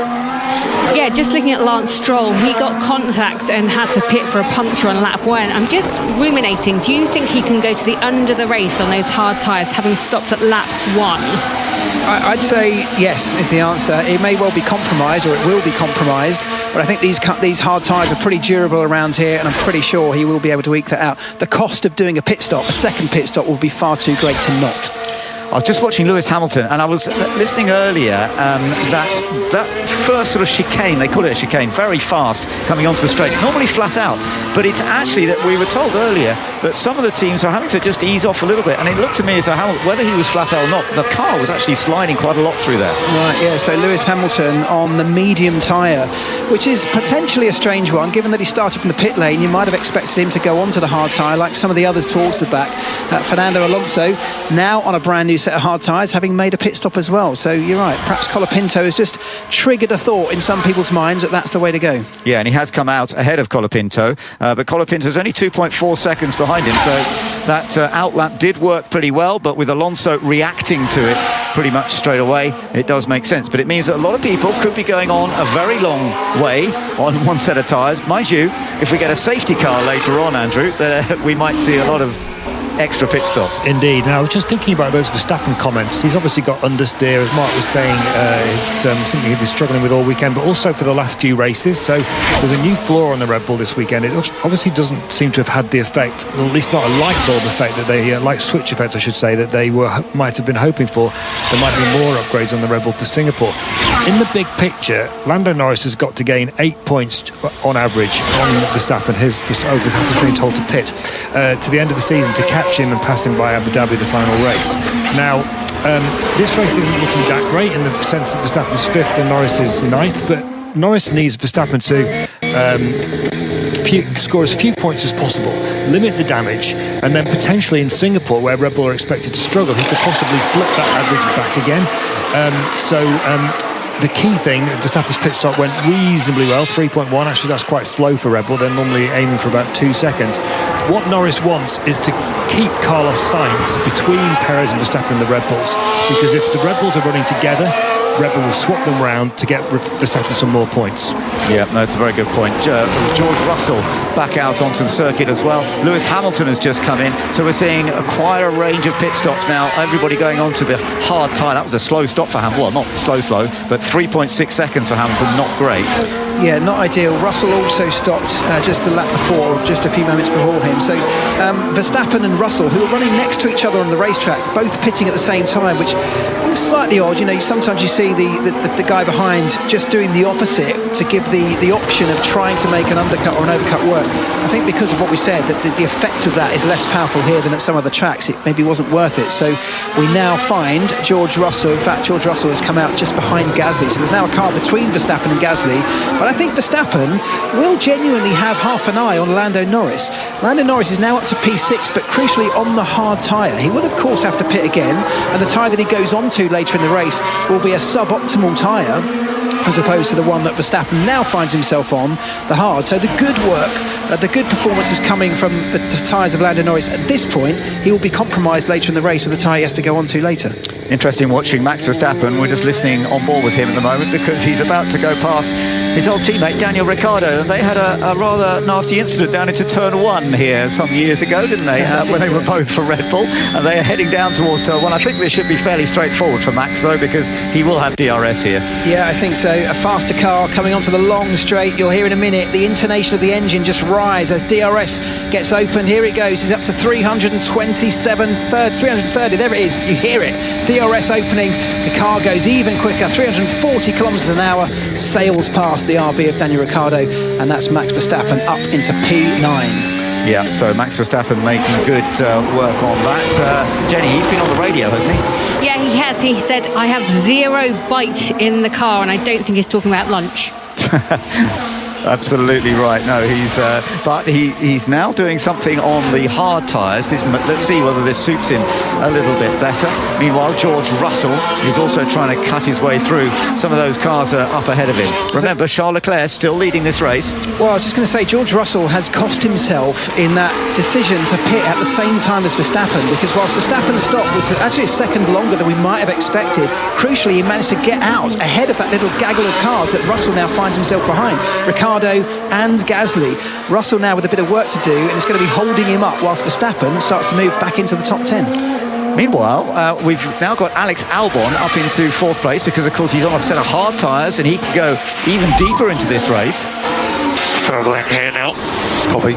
Yeah, just looking at Lance Stroll, he got contact and had to pit for a puncture on lap 1. I'm just ruminating, do you think he can go to the end of the race on those hard tyres, having stopped at lap 1? I'd say yes is the answer. It may well be compromised, or it will be compromised, but I think these hard tyres are pretty durable around here, and I'm pretty sure he will be able to eke that out. The cost of doing a pit stop, a second pit stop, will be far too great to not. I was just watching Lewis Hamilton, and I was listening earlier that first sort of chicane, they call it a chicane, very fast coming onto the straight, normally flat out, but it's actually that we were told earlier that some of the teams are having to just ease off a little bit, and it looked to me as though whether he was flat out or not, the car was actually sliding quite a lot through there. Right, yeah, so Lewis Hamilton on the medium tyre, which is potentially a strange one, given that he started from the pit lane. You might have expected him to go onto the hard tyre like some of the others towards the back. Fernando Alonso now on a brand new set of hard tyres, having made a pit stop as well. So you're right, perhaps Colapinto has just triggered a thought in some people's minds that that's the way to go. Yeah, and he has come out ahead of Colapinto, but Colapinto's only 2.4 seconds behind him, so that outlap did work pretty well, but with Alonso reacting to it pretty much straight away, it does make sense. But it means that a lot of people could be going on a very long way on one set of tyres. Mind you, if we get a safety car later on, Andrew, then we might see a lot of extra pit stops. Indeed. Now, I was just thinking about those Verstappen comments. He's obviously got understeer, as Mark was saying. It's something he's been struggling with all weekend, but also for the last few races. So there's a new floor on the Red Bull this weekend. It obviously doesn't seem to have had the effect, or at least not a light bulb effect that they, light switch effect, I should say, that they might have been hoping for. There might be more upgrades on the Red Bull for Singapore. In the big picture, Lando Norris has got to gain 8 points on average on Verstappen. Verstappen's been told to pit to the end of the season to catch him and pass him by Abu Dhabi, the final race. Now, this race isn't looking that great in the sense that Verstappen's 5th and Norris is 9th, but Norris needs Verstappen to score as few points as possible, limit the damage, and then potentially in Singapore, where Red Bull are expected to struggle, he could possibly flip that average back again. The key thing, Verstappen's pit stop went reasonably well, 3.1. Actually, that's quite slow for Red Bull. They're normally aiming for about 2 seconds. What Norris wants is to keep Carlos Sainz between Perez and Verstappen and the Red Bulls, because if the Red Bulls are running together, Red Bull will swap them round to get Verstappen some more points. Yeah, that's a very good point. George Russell back out onto the circuit as well. Lewis Hamilton has just come in, so we're seeing quite a range of pit stops now. Everybody going on to the hard tyre. That was a slow stop for Hamilton. Well, not slow, but 3.6 seconds for Hamilton. Not great. Yeah, not ideal. Russell also stopped just a lap before, just a few moments before him. So Verstappen and Russell, who are running next to each other on the racetrack, both pitting at the same time, which is slightly odd. You know, sometimes you see the guy behind just doing the opposite to give the option of trying to make an undercut or an overcut work. I think because of what we said, that the effect of that is less powerful here than at some other tracks. It maybe wasn't worth it. So we now find George Russell. In fact, George Russell has come out just behind Gasly. So there's now a car between Verstappen and Gasly. But I think Verstappen will genuinely have half an eye on Lando Norris. Lando Norris is now up to P6, but crucially on the hard tyre. He will, of course, have to pit again, and the tyre that he goes on to later in the race will be a suboptimal tyre, as opposed to the one that Verstappen now finds himself on, the hard. So the good work, the good performance is coming from the tyres of Lando Norris. At this point, he will be compromised later in the race with the tyre he has to go on to later. Interesting watching Max Verstappen. We're just listening on board with him at the moment because he's about to go past his old teammate Daniel Ricciardo, and they had a rather nasty incident down into turn 1 here some years ago, didn't they? When they were both for Red Bull, and they are heading down towards turn 1. I think this should be fairly straightforward for Max though, because he will have DRS here. Yeah, I think so. A faster car coming onto the long straight. You'll hear in a minute the intonation of the engine just rise as DRS gets open. Here it goes. He's up to 330. There it is. You hear it. DRS opening. The car goes even quicker. 340 kilometres an hour. Sails past the RB of Daniel Ricciardo, and that's Max Verstappen up into P9. Yeah, so Max Verstappen making good work on that. Jenny, he's been on the radio, hasn't he? Yeah, he has. He said, I have 0 bite in the car, and I don't think he's talking about lunch. Absolutely right. No, he's now doing something on the hard tyres. Let's see whether this suits him a little bit better. Meanwhile, George Russell is also trying to cut his way through. Some of those cars are up ahead of him. Remember, Charles Leclerc still leading this race. Well, I was just going to say, George Russell has cost himself in that decision to pit at the same time as Verstappen, because whilst Verstappen's stop was actually a second longer than we might have expected, crucially he managed to get out ahead of that little gaggle of cars that Russell now finds himself behind. Ricciardo and Gasly. Russell now with a bit of work to do, and it's going to be holding him up whilst Verstappen starts to move back into the top 10. Meanwhile, we've now got Alex Albon up into 4th place because, of course, he's on a set of hard tyres and he can go even deeper into this race. Third lane here now. Copy.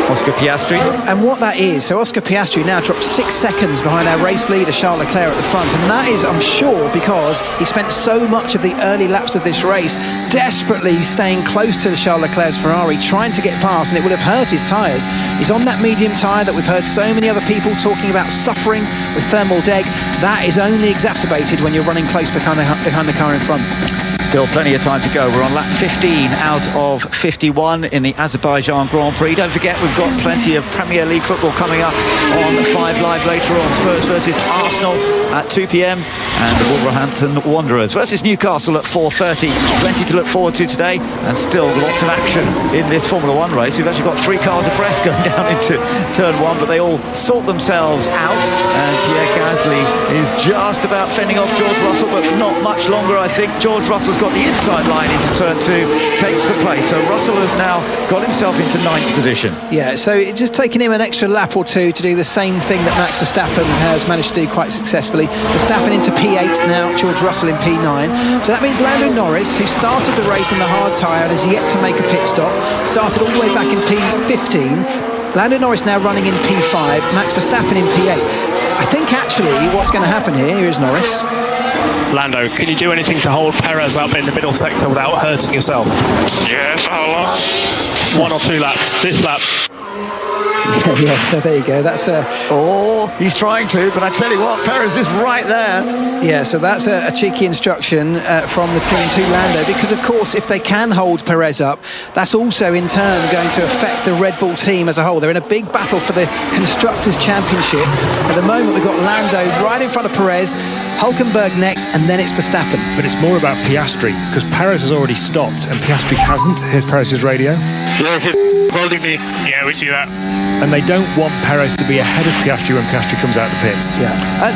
Oscar Piastri. And what that is, so Oscar Piastri now drops 6 seconds behind our race leader Charles Leclerc at the front, and that is, I'm sure, because he spent so much of the early laps of this race desperately staying close to Charles Leclerc's Ferrari, trying to get past, and it would have hurt his tyres. He's on that medium tyre that we've heard so many other people talking about suffering with thermal deg. That is only exacerbated when you're running close behind the car in front. Still plenty of time to go. We're on lap 15 out of 51 in the Azerbaijan Grand Prix. Don't forget, we've got plenty of Premier League football coming up on 5 Live later on. Spurs versus Arsenal at 2 p.m. and the Wolverhampton Wanderers versus Newcastle at 4:30. Plenty to look forward to today, and still lots of action in this Formula 1 race. We've actually got 3 cars abreast going down into turn 1, but they all sort themselves out, and Pierre Gasly is just about fending off George Russell, but not much longer, I think. George Russell's got the inside line into turn 2, takes the place, so Russell has now got himself into 9th position. Yeah, so it's just taken him an extra lap or 2 to do the same thing that Max Verstappen has managed to do quite successfully. Verstappen into P8 now, George Russell in P9. So that means Lando Norris, who started the race on the hard tyre and has yet to make a pit stop, started all the way back in P15. Lando Norris now running in P5, Max Verstappen in P8. I think actually what's going to happen here is Norris. Lando, can you do anything to hold Perez up in the middle sector without hurting yourself? Yes, how long? 1 or 2 laps. This lap. Yeah, so there you go. That's he's trying to, but I tell you what, Perez is right there. Yeah, so that's a cheeky instruction from the team to Lando, because of course if they can hold Perez up, that's also in turn going to affect the Red Bull team as a whole. They're in a big battle for the Constructors' Championship. At the moment we've got Lando right in front of Perez. Hulkenberg next, and then it's Verstappen. But it's more about Piastri, because Perez has already stopped and Piastri hasn't. Here's Perez's radio. Yeah, he's holding me. Yeah, we see that. And they don't want Perez to be ahead of Piastri when Piastri comes out the pits. Yeah.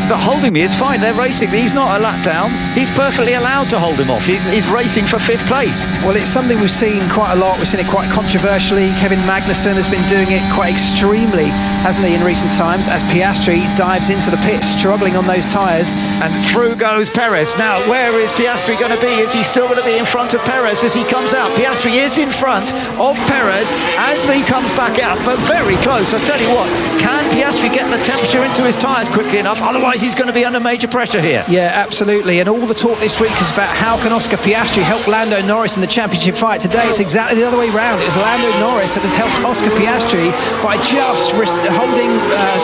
The holding me is fine. They're racing. He's not a lap down. He's perfectly allowed to hold him off. He's racing for 5th place. Well, it's something we've seen quite a lot. We've seen it quite controversially. Kevin Magnussen has been doing it quite extremely, hasn't he, in recent times, as Piastri dives into the pits, struggling on those tyres. And through goes Perez. Now, where is Piastri going to be? Is he still going to be in front of Perez as he comes out? Piastri is in front of Perez as he comes back out, but very close. I tell you what, can Piastri get the temperature into his tyres quickly enough? Otherwise, he's going to be under major pressure here. Yeah, absolutely. And all the talk this week is about how can Oscar Piastri help Lando Norris in the championship fight. Today, it's exactly the other way round. It was Lando Norris that has helped Oscar Piastri by just holding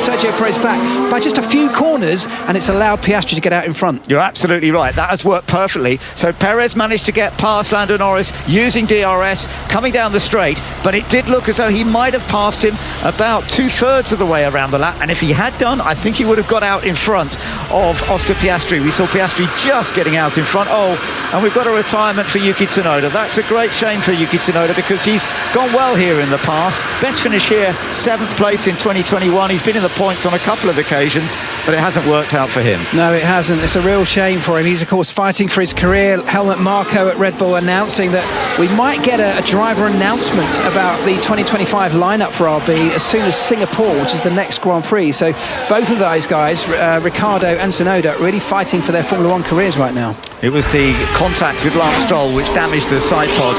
Sergio Perez back by just a few corners, and it's allowed Piastri to get out in front. You're absolutely right. That has worked perfectly. So Perez managed to get past Lando Norris using DRS, coming down the straight, but it did look as though he might have passed him about 2/3 of the way around the lap, and if he had done, I think he would have got out in front of Oscar Piastri. We saw Piastri just getting out in front. Oh, and we've got a retirement for Yuki Tsunoda. That's a great shame for Yuki Tsunoda because he's gone well here in the past. Best finish here, 7th place in 2021. He's been in the points on a couple of occasions, but it hasn't worked out for him. No, it hasn't. It's a real shame for him. He's, of course, fighting for his career. Helmut Marko at Red Bull announcing that we might get a driver announcement about the 2025 lineup for RB as soon as Singapore, which is the next Grand Prix. So both of those guys, Ricciardo and Tsunoda, really fighting for their Formula 1 careers right now. It was the contact with Lance Stroll which damaged the side pod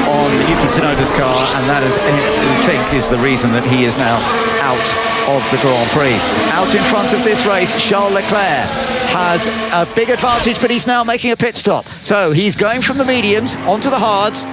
on Yuki Tsunoda's car, and that is, I think, is the reason that he is now out of the Grand Prix. Out in front of this race, Charles Leclerc has a big advantage, but he's now making a pit stop. So he's going from the mediums onto the hards,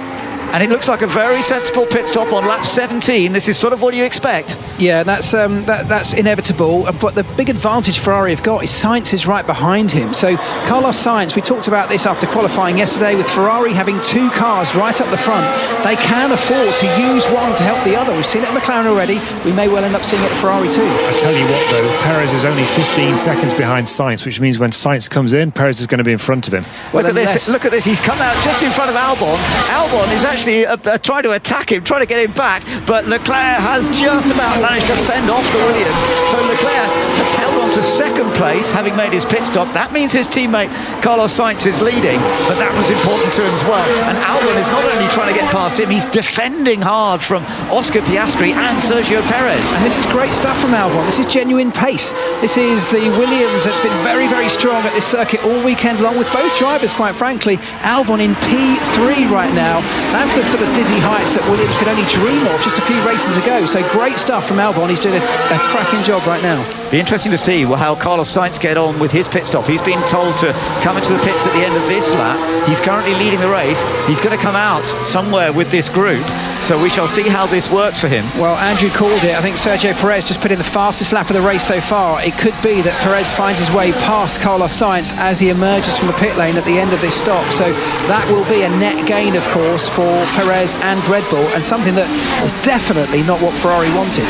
and it looks like a very sensible pit stop on lap 17. This is sort of what you expect. Yeah, that's inevitable. But the big advantage Ferrari have got is Sainz is right behind him. So Carlos Sainz, we talked about this after qualifying yesterday, with Ferrari having 2 cars right up the front. They can afford to use one to help the other. We've seen it at McLaren already. We may well end up seeing it at Ferrari too. I tell you what, though, Perez is only 15 seconds behind Sainz, which means when Sainz comes in, Perez is going to be in front of him. Well, look at this. He's come out just in front of Albon. Albon is actually trying to attack him, trying to get him back, but Leclerc has just about managed to fend off the Williams. So Leclerc has held on to 2nd place, having made his pit stop. That means his teammate Carlos Sainz is leading, but that was important to him as well. And Albon is not only trying to get past him, he's defending hard from Oscar Piastri and Sergio Perez. And this is great stuff from Albon. This is genuine pace. This is the Williams that's been very, very strong at this circuit all weekend long, with both drivers, quite frankly. Albon in P3 right now. That's the sort of dizzy heights that Williams could only dream of just a few races ago. So great stuff from Albon. He's doing a cracking job right now. Be interesting to see how Carlos Sainz get on with his pit stop. He's been told to come into the pits at the end of this lap. He's currently leading the race. He's going to come out somewhere with this group, so we shall see how this works for him. Well, Andrew called it. I think Sergio Perez just put in the fastest lap of the race so far. It could be that Perez finds his way past Carlos Sainz as he emerges from the pit lane at the end of this stop. So that will be a net gain, of course, for Perez and Red Bull, and something that is definitely not what Ferrari wanted.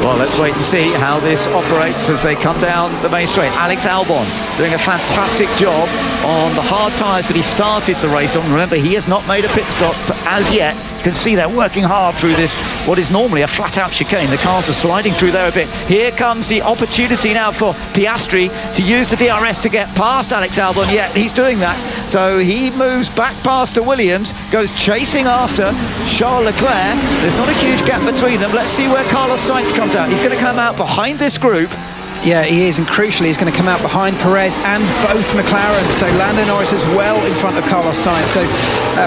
Well, let's wait and see how this operates as they come down the main straight. Alex Albon doing a fantastic job on the hard tyres that he started the race on. Remember, he has not made a pit stop as yet. You can see they're working hard through this, what is normally a flat-out chicane. The cars are sliding through there a bit. Here comes the opportunity now for Piastri to use the DRS to get past Alex Albon. Yeah, he's doing that. So he moves back past the Williams, goes chasing after Charles Leclerc. There's not a huge gap between them. Let's see where Carlos Sainz comes out. He's going to come out behind this group. Yeah, he is, and crucially, he's going to come out behind Perez and both McLaren. So Lando Norris is well in front of Carlos Sainz. So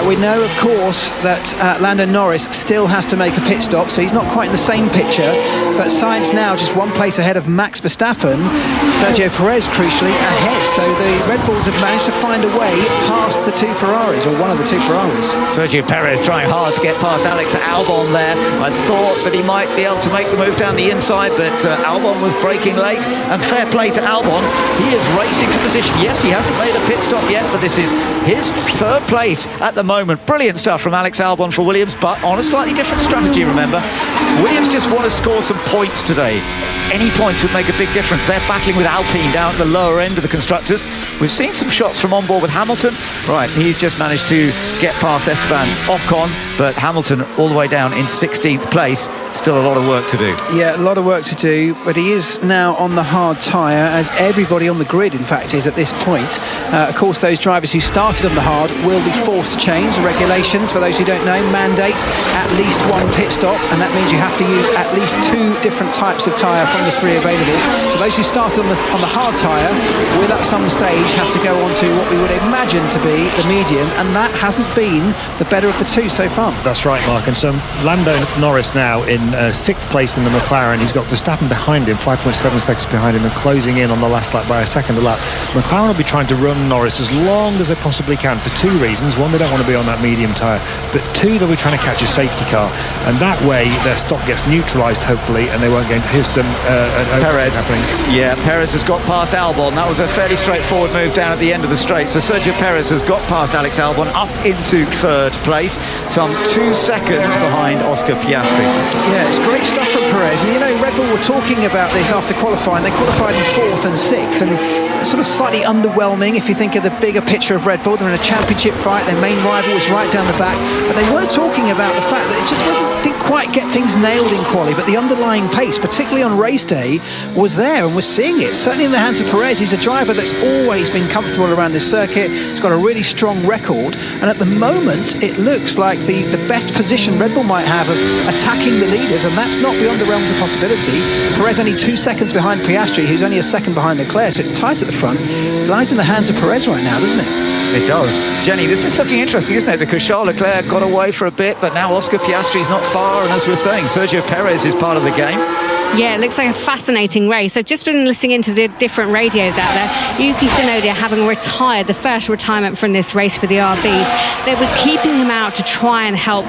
we know, of course, that Lando Norris still has to make a pit stop, so he's not quite in the same picture. But Sainz now just 1 place ahead of Max Verstappen. Sergio Perez, crucially, ahead. So the Red Bulls have managed to find a way past the 2 Ferraris, or one of the 2 Ferraris. Sergio Perez trying hard to get past Alex Albon there. I thought that he might be able to make the move down the inside, but Albon was braking late. And fair play to Albon. He is racing for position. Yes, he hasn't made a pit stop yet, but this is his third place at the moment. Brilliant stuff from Alex Albon for Williams, but on a slightly different strategy, remember. Williams just want to score some points today. Any points would make a big difference. They're battling with Alpine down at the lower end of the constructors. We've seen some shots from on board with Hamilton. Right, he's just managed to get past Esteban Ocon, but Hamilton all the way down in 16th place. Still a lot of work to do. Yeah, a lot of work to do, but he is now on the hard tyre, as everybody on the grid, in fact, is at this point. Of course, those drivers who started on the hard will be forced to change. The regulations, for those who don't know, mandate at least one pit stop, and that means you have to use at least 2 different types of tyre from the 3 available. So those who started on the hard tyre will at some stage have to go on to what we would imagine to be the medium, and that hasn't been the better of the 2 so far. That's right, Mark. And so Lando Norris now in 6th place in the McLaren. He's got Verstappen behind him, 5.7 seconds behind him, and closing in on the last lap by a second a lap. McLaren will be trying to run Norris as long as they possibly can for 2 reasons. One, they don't want to be on that medium tyre, but 2, they'll be trying to catch a safety car, and that way their stop gets neutralised, hopefully, and they won't get Perez happening. Yeah, Perez has got past Albon. That was a fairly straightforward move down at the end of the straight. So Sergio Perez has got past Alex Albon up into 3rd place, some 2 seconds behind Oscar Piastri. Yeah, it's great stuff from Perez. And you know, Red Bull were talking about this after qualifying. They qualified in 4th and 6th, and sort of slightly underwhelming if you think of the bigger picture of Red Bull. They're in a championship fight. Their main rival was right down the back, but they were talking about the fact that it just didn't quite get things nailed in quali, but the underlying pace, particularly on race day, was there, and we're seeing it certainly in the hands of Perez. He's a driver that's always been comfortable around this circuit. He's got a really strong record, and at the moment it looks like the best position Red Bull might have of attacking the leaders, and that's not beyond the realms of possibility. Perez only 2 seconds behind Piastri, who's only a second behind Leclerc, so it's tight at the front. It lies in the hands of Perez right now, doesn't it? It does. Jenny, this is looking interesting, isn't it? Because Charles Leclerc got away for a bit, but now Oscar Piastri's not far, and as we're saying, Sergio Perez is part of the game. Yeah, it looks like a fascinating race. I've just been listening into the different radios out there. Yuki Tsunoda having retired, the first retirement from this race for the RBs. They were keeping him out to try and help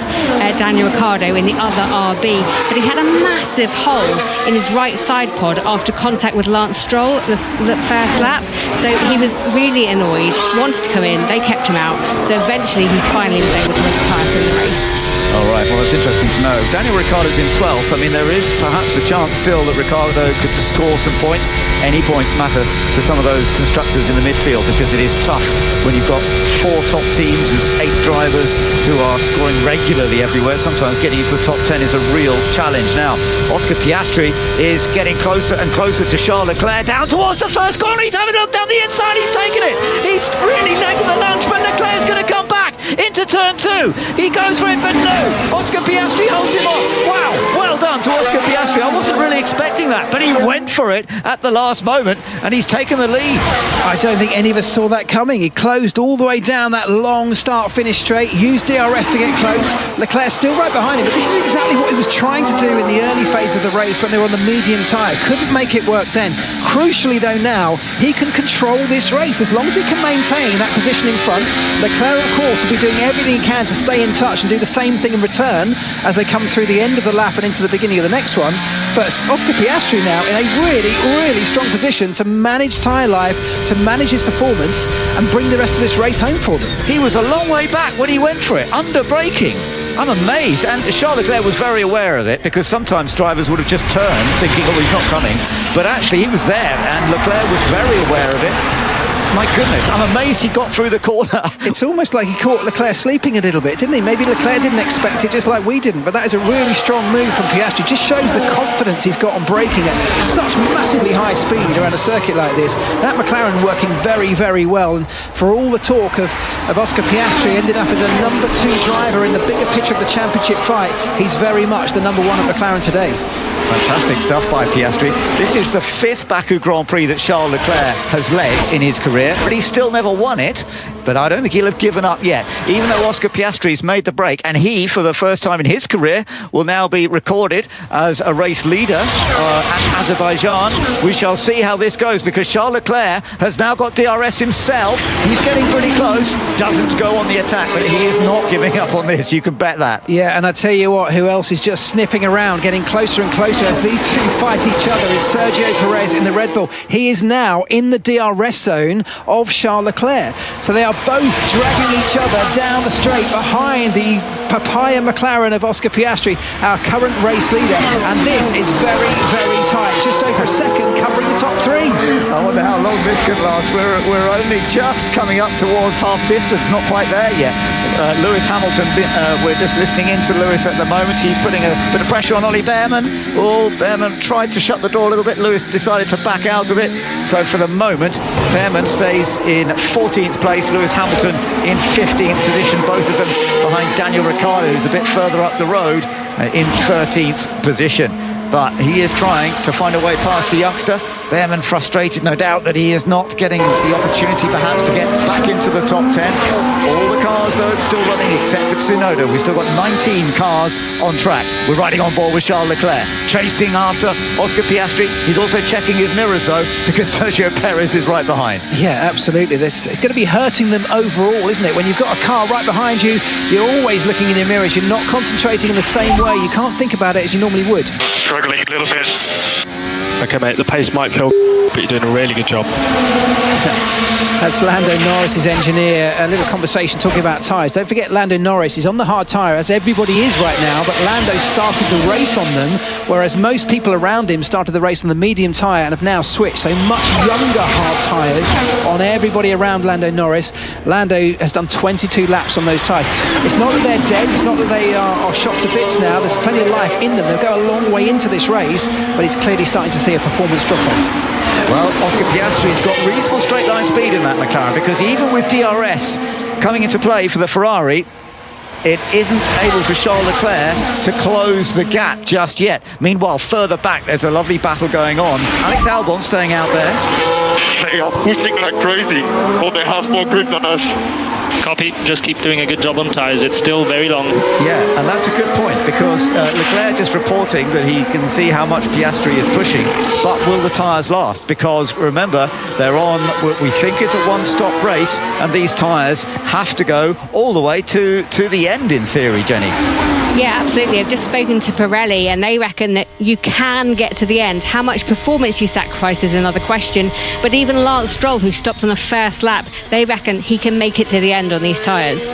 Daniel Ricciardo in the other RB, but he had a massive hole in his right side pod after contact with Lance Stroll at the first lap. So he was really annoyed, wanted to come in, they kept him out. So eventually he finally was able to retire from the race. All right, well, it's interesting to know. Daniel Ricciardo's in 12th. I mean, there is perhaps a chance still that Ricciardo could score some points. Any points matter to some of those constructors in the midfield, because it is tough when you've got 4 top teams and 8 drivers who are scoring regularly everywhere. Sometimes getting into the top 10 is a real challenge. Now, Oscar Piastri is getting closer and closer to Charles Leclerc, down towards the first corner. He's having a look down the inside. He's taking it. He's really nagging the lunch, but Leclerc's going to come back into turn 2. He goes for it, but no. Oscar Piastri holds him off. Wow, well done to Oscar Piastri. I wasn't really expecting that, but he went for it at the last moment, and he's taken the lead. I don't think any of us saw that coming. He closed all the way down that long start-finish straight, used DRS to get close. Leclerc still right behind him, but this is exactly what he was trying to do in the early phase of the race when they were on the medium tyre. Couldn't make it work then. Crucially, though, now he can control this race as long as he can maintain that position in front. Leclerc, of course, will be doing everything he can to stay in touch and do the same thing in return as they come through the end of the lap and into the beginning of the next one. But Oscar Piastri now in a really, really strong position to manage tyre life, to manage his performance and bring the rest of this race home for them. He was a long way back when he went for it, under braking. I'm amazed, and Charles Leclerc was very aware of it, because sometimes drivers would have just turned thinking, oh, he's not coming, but actually he was there, and Leclerc was very aware of it. My goodness, I'm amazed he got through the corner. It's almost like he caught Leclerc sleeping a little bit, didn't he? Maybe Leclerc didn't expect it just like we didn't, but that is a really strong move from Piastri. Just shows the confidence he's got on braking at such massively high speed around a circuit like this. That McLaren working very, very well, and for all the talk of Oscar Piastri ended up as a number 2 driver in the bigger picture of the championship fight, he's very much the number 1 at McLaren today. Fantastic stuff by Piastri. This is the 5th Baku Grand Prix that Charles Leclerc has led in his career, but he's still never won it. But I don't think he'll have given up yet, even though Oscar Piastri's made the break, and he, for the first time in his career, will now be recorded as a race leader at Azerbaijan. We shall see how this goes, because Charles Leclerc has now got DRS himself. He's getting pretty close, doesn't go on the attack, but he is not giving up on this, you can bet that. Yeah, and I tell you what, who else is just sniffing around, getting closer and closer danger as these two fight each other is Sergio Perez in the Red Bull. He is now in the DRS zone of Charles Leclerc. So they are both dragging each other down the straight behind the papaya McLaren of Oscar Piastri, our current race leader. And this is very, very tight. Just over a second covering the top three. I wonder how long this could last. We're only just coming up towards half distance, not quite there yet. Lewis Hamilton, we're just listening into Lewis at the moment. He's putting a bit of pressure on Ollie Behrman. Oh, Behrman tried to shut the door a little bit. Lewis decided to back out of it. So for the moment, Behrman stays in 14th place. Lewis Hamilton in 15th position. Both of them behind Daniel Ricciardo, who's a bit further up the road, in 13th position. But he is trying to find a way past the youngster. Behrman frustrated, no doubt, that he is not getting the opportunity perhaps to get back into the top 10. All the cars, though, still running except for Tsunoda. We've still got 19 cars on track. We're riding on board with Charles Leclerc, chasing after Oscar Piastri. He's also checking his mirrors, though, because Sergio Perez is right behind. Yeah, absolutely. It's going to be hurting them overall, isn't it? When you've got a car right behind you, you're always looking in your mirrors. You're not concentrating in the same way. You can't think about it as you normally would. Struggling a little bit. Okay, mate, the pace might feel, but you're doing a really good job. That's Lando Norris's engineer. A little conversation talking about tyres. Don't forget, Lando Norris is on the hard tyre, as everybody is right now, but Lando started the race on them, whereas most people around him started the race on the medium tyre and have now switched. So much younger hard tyres on everybody around Lando Norris. Lando has done 22 laps on those tyres. It's not that they're dead, it's not that they are shot to bits now. There's plenty of life in them. They'll go a long way into this race, but he's clearly starting to see a performance drop-off. Well, Oscar Piastri's got reasonable straight line speed in that McLaren, because even with DRS coming into play for the Ferrari, it isn't able for Charles Leclerc to close the gap just yet. Meanwhile, further back, there's a lovely battle going on. Alex Albon staying out there. They are pushing like crazy, or they have more grip than us. Copy, just keep doing a good job on tyres. It's still very long. Yeah, and that's a good point, because Leclerc just reporting that he can see how much Piastri is pushing, but will the tyres last? Because remember, they're on what we think is a one-stop race, and these tyres have to go all the way to the end, in theory, Jenny. Yeah, absolutely. I've just spoken to Pirelli, and they reckon that you can get to the end. How much performance you sacrifice is another question. But even Lance Stroll, who stopped on the first lap, they reckon he can make it to the end on these tyres.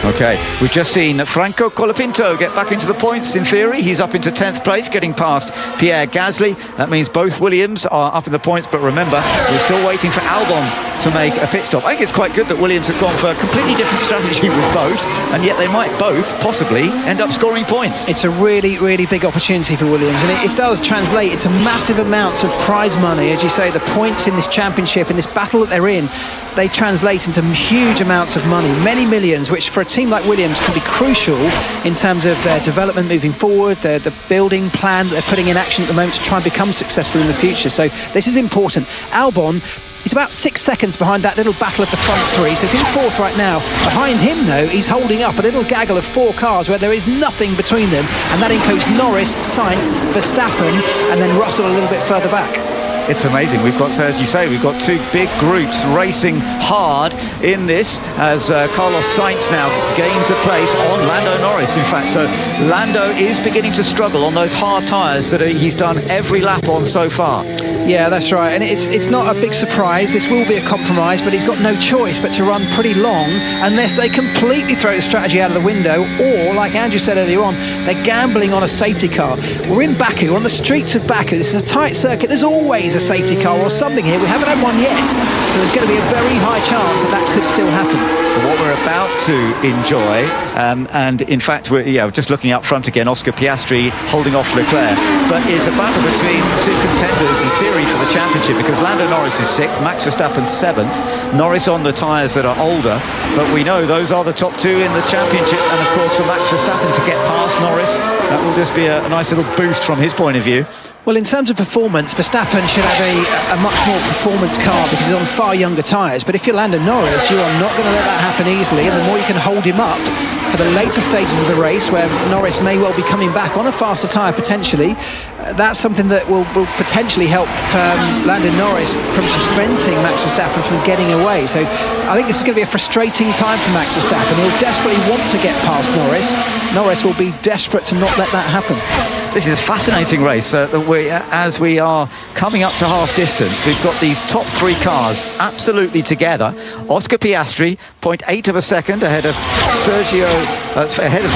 OK, we've just seen Franco Colapinto get back into the points, in theory. He's up into 10th place, getting past Pierre Gasly. That means both Williams are up in the points, but remember, we're still waiting for Albon to make a pit stop. I think it's quite good that Williams have gone for a completely different strategy with both, and yet they might both possibly end up scoring points. It's a really, really big opportunity for Williams, and it does translate into massive amounts of prize money. As you say, the points in this championship, in this battle that they're in, they translate into huge amounts of money, many millions, which for a team like Williams can be crucial in terms of their development moving forward, the building plan that they're putting in action at the moment to try and become successful in the future. So this is important. Albon, he's about 6 seconds behind that little battle of the front three, so he's in fourth right now. Behind him, though, he's holding up a little gaggle of 4 cars where there is nothing between them, and that includes Norris, Sainz, Verstappen, and then Russell a little bit further back. It's amazing. We've got, as you say, we've got 2 big groups racing hard in this, as Carlos Sainz now gains a place on Lando Norris, in fact. So Lando is beginning to struggle on those hard tyres that he's done every lap on so far. Yeah, that's right, and it's not a big surprise. This will be a compromise, but he's got no choice but to run pretty long unless they completely throw the strategy out of the window, or, like Andrew said earlier on, they're gambling on a safety car. We're in Baku, we're on the streets of Baku. This is a tight circuit. There's always a safety car or something here. We haven't had one yet, so there's going to be a very high chance that could still happen. What we're about to enjoy, and in fact, we're just looking up front again, Oscar Piastri holding off Leclerc, but it's a battle between 2 contenders in theory for the championship, because Lando Norris is 6th, Max Verstappen 7th, Norris on the tyres that are older, but we know those are the top 2 in the championship, and of course for Max Verstappen to get past Norris, that will just be a nice little boost from his point of view. Well, in terms of performance, Verstappen should have a much more performance car because he's on far younger tyres. But if you're Lando Norris, you are not going to let that happen easily. And the more you can hold him up for the later stages of the race, where Norris may well be coming back on a faster tyre potentially, that's something that will potentially help Lando Norris from preventing Max Verstappen from getting away. So I think this is going to be a frustrating time for Max Verstappen. He'll desperately want to get past Norris. Norris will be desperate to not let that happen. This is a fascinating race. As we are coming up to half distance, we've got these top 3 cars absolutely together. Oscar Piastri, 0.8 of a second ahead of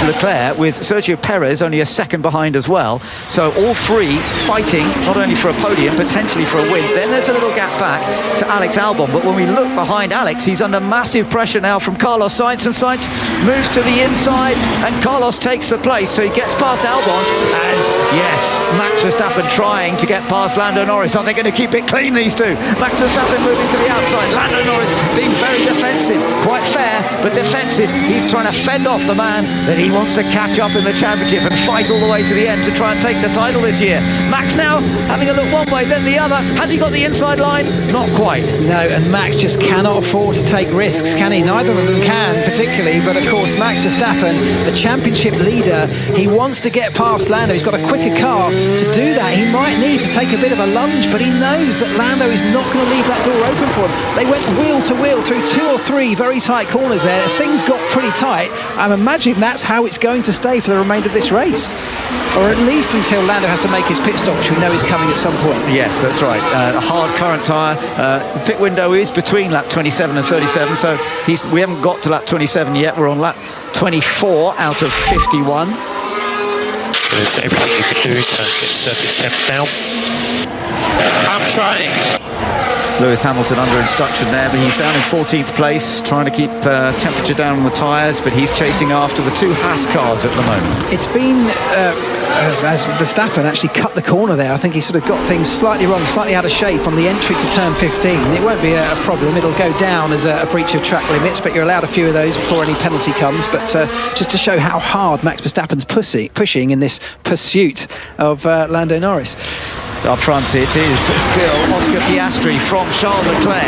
Leclerc, with Sergio Perez only a second behind as well. So all 3 fighting not only for a podium, potentially for a win. Then there's a little gap back to Alex Albon, but when we look behind Alex, he's under massive pressure now from Carlos Sainz, and Sainz moves to the inside and Carlos takes the place, so he gets past Albon. As yes, Max Verstappen trying to get past Lando Norris. Are they going to keep it clean, these two? Max Verstappen moving to the outside, Lando Norris being very defensive, quite fair but defensive. He's trying to fend off the man that he wants to catch up in the championship and fight all the way to the end to try and take the title this year. Max now having a look one way then the other. Has he got the inside line? Not quite. No, and Max just cannot afford to take risks, can he? Neither of them can particularly, but of course Max Verstappen, the championship leader, he wants to get past Lando. He's got a quicker car. To do that, he might need to take a bit of a lunge, but he knows that Lando is not going to leave that door open for him. They went wheel to wheel through 2 or 3 very tight corners there. Things got pretty tight. I'm imagining that's how it's going to stay for the remainder of this race, or at least until Lando has to make his pit stop, which we know is coming at some point. Yes, that's right. A hard current tyre. Pit window is between lap 27 and 37, so we haven't got to lap 27 yet. We're on lap 24 out of 51. There's everything you can do to get surface temp down. I'm trying. Lewis Hamilton under instruction there, but he's down in 14th place, trying to keep temperature down on the tyres, but he's chasing after the 2 Haas cars at the moment. It's been, as Verstappen actually cut the corner there, I think he sort of got things slightly wrong, slightly out of shape on the entry to turn 15. It won't be a problem, it'll go down as a breach of track limits, but you're allowed a few of those before any penalty comes. But just to show how hard Max Verstappen's pushing in this pursuit of Lando Norris. Up front it is still Oscar Piastri from Charles Leclerc.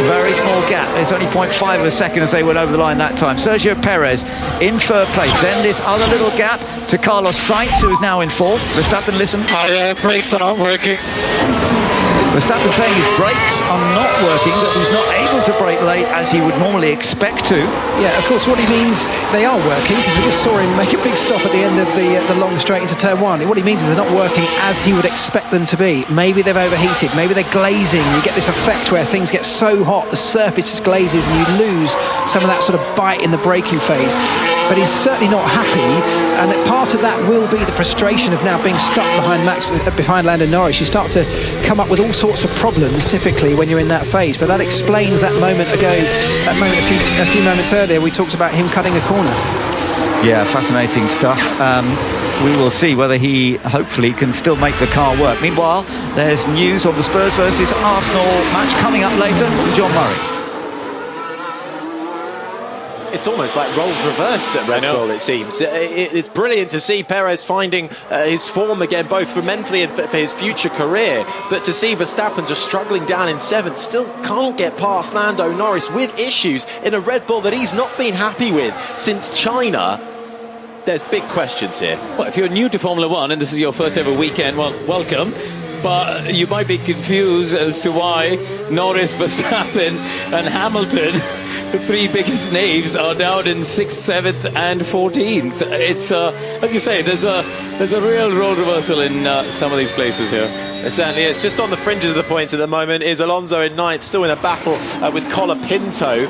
Very small gap. There's only 0.5 of a second as they went over the line that time. Sergio Perez in 3rd place. Then this other little gap to Carlos Sainz, who is now in 4th. Verstappen, listen. My brakes are not working. Verstappen saying his brakes are not working, that he's not able to brake late as he would normally expect to. Yeah, of course, what he means, they are working, because we just saw him make a big stop at the end of the long straight into turn 1. What he means is they're not working as he would expect them to be. Maybe they've overheated, maybe they're glazing. You get this effect where things get so hot, the surface just glazes and you lose some of that sort of bite in the braking phase. But he's certainly not happy, and part of that will be the frustration of now being stuck behind Lando Norris. You start to come up with all sorts of problems typically when you're in that phase, but that explains that moment ago, a few moments earlier, we talked about him cutting a corner. Yeah, fascinating stuff. We will see whether he hopefully can still make the car work. Meanwhile, there's news of the Spurs versus Arsenal match coming up later with John Murray. It's almost like roles reversed at Red Bull, it seems. It's brilliant to see Perez finding his form again, both for mentally and for his future career. But to see Verstappen just struggling down in 7th, still can't get past Lando Norris with issues in a Red Bull that he's not been happy with since China. There's big questions here. Well, if you're new to Formula One and this is your first ever weekend, well, welcome. But you might be confused as to why Norris, Verstappen and Hamilton, the 3 biggest names, are down in 6th, 7th and 14th. It's, as you say, there's a real role reversal in some of these places here. It certainly is. Just on the fringes of the points at the moment is Alonso in 9th, still in a battle with Colapinto.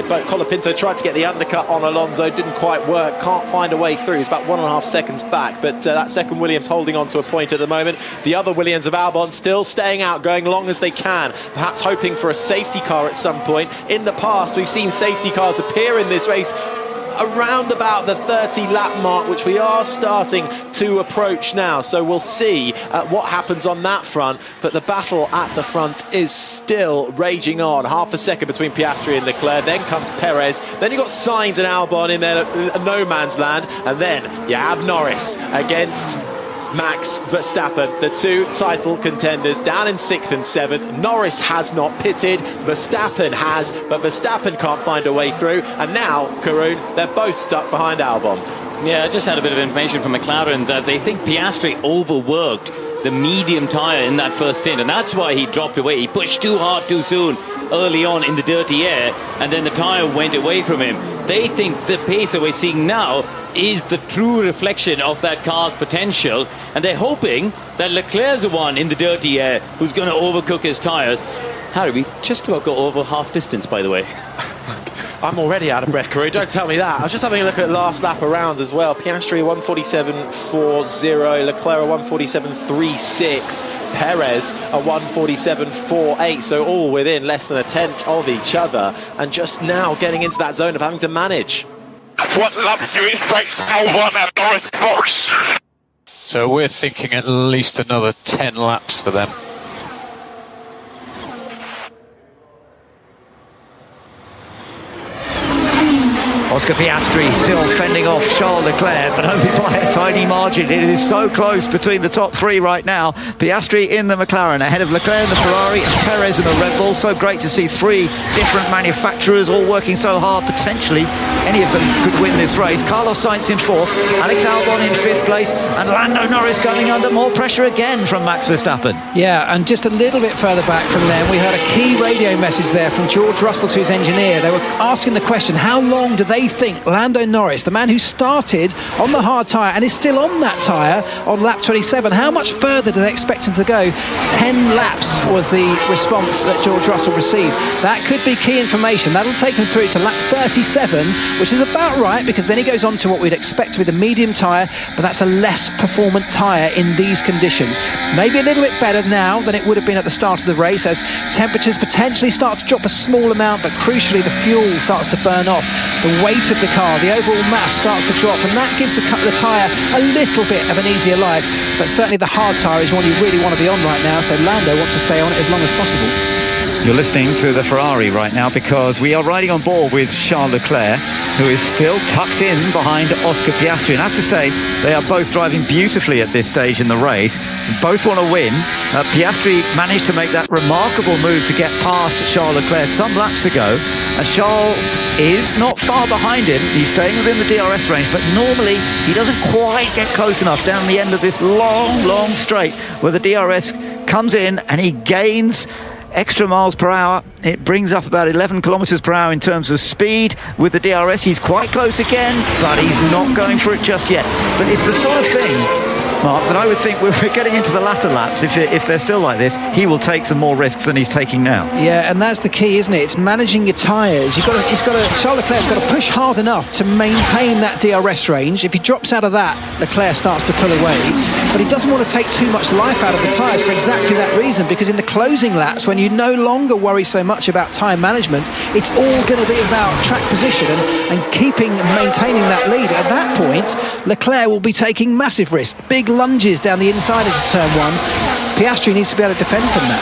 But Colapinto tried to get the undercut on Alonso, didn't quite work, can't find a way through. He's about 1.5 seconds back, but that second Williams holding on to a point at the moment. The other Williams of Albon still staying out, going long as they can, perhaps hoping for a safety car at some point. In the past, we've seen safety cars appear in this race around about the 30 lap mark, which we are starting to approach now, so we'll see what happens on that front. But the battle at the front is still raging on. Half a second between Piastri and Leclerc, then comes Perez, then you've got Sainz and Albon in there, no man's land, and then you have Norris against Max Verstappen, the 2 title contenders, down in 6th and 7th. Norris has not pitted, Verstappen has, but Verstappen can't find a way through, and now, Karun, they're both stuck behind Albon. Yeah, I just had a bit of information from McLaren that they think Piastri overworked the medium tyre in that first stint, and that's why he dropped away. He pushed too hard too soon early on in the dirty air, and then the tyre went away from him. They think the pace that we're seeing now is the true reflection of that car's potential, and they're hoping that Leclerc's the one in the dirty air who's going to overcook his tyres. Harry, we just about got over half distance, by the way. I'm already out of breath, Carew. Don't tell me that. I was just having a look at last lap around as well. Piastri 1:47.40, Leclerc 1:47.36, Perez a 1:47.48. So all within less than a tenth of each other, and just now getting into that zone of having to manage. What lap do you expect Albon at Norris box? So we're thinking at least another 10 laps for them. Oscar Piastri still fending off Charles Leclerc, but only by a tiny margin. It is so close between the top three right now. Piastri in the McLaren, ahead of Leclerc in the Ferrari and Perez in the Red Bull. So great to see three different manufacturers all working so hard. Potentially, any of them could win this race. Carlos Sainz in fourth, Alex Albon in fifth place, and Lando Norris coming under more pressure again from Max Verstappen. Yeah, and just a little bit further back from them, we heard a key radio message there from George Russell to his engineer. They were asking the question, how long do they think Lando Norris, the man who started on the hard tyre and is still on that tyre on lap 27, how much further do they expect him to go? 10 laps was the response that George Russell received. That could be key information. That'll take him through to lap 37, which is about right, because then he goes on to what we'd expect to be the medium tyre, but that's a less performant tyre in these conditions. Maybe a little bit better now than it would have been at the start of the race, as temperatures potentially start to drop a small amount, but crucially the fuel starts to burn off. The weight of the car, the overall mass starts to drop, and that gives the tyre a little bit of an easier life. But certainly the hard tyre is one you really want to be on right now, so Lando wants to stay on it as long as possible. You're listening to the Ferrari right now, because we are riding on board with Charles Leclerc, who is still tucked in behind Oscar Piastri. And I have to say, they are both driving beautifully at this stage in the race. Both want to win. Piastri managed to make that remarkable move to get past Charles Leclerc some laps ago, and Charles is not far behind him. He's staying within the DRS range, but normally he doesn't quite get close enough down the end of this long straight where the DRS comes in and he gains extra miles per hour. It brings up about 11 kilometers per hour in terms of speed. With the DRS, he's quite close again, but he's not going for it just yet. But it's the sort of thing, Mark, that I would think we're getting into the latter laps. If they're still like this, he will take some more risks than he's taking now. Yeah, and that's the key, isn't it? It's managing your tyres. Charles Leclerc's got to push hard enough to maintain that DRS range. If he drops out of that, Leclerc starts to pull away. But he doesn't want to take too much life out of the tyres for exactly that reason, because in the closing laps, when you no longer worry so much about tyre management, it's all going to be about track position and keeping and maintaining that lead. At that point, Leclerc will be taking massive risks, big lunges down the inside into turn one. Piastri needs to be able to defend from that.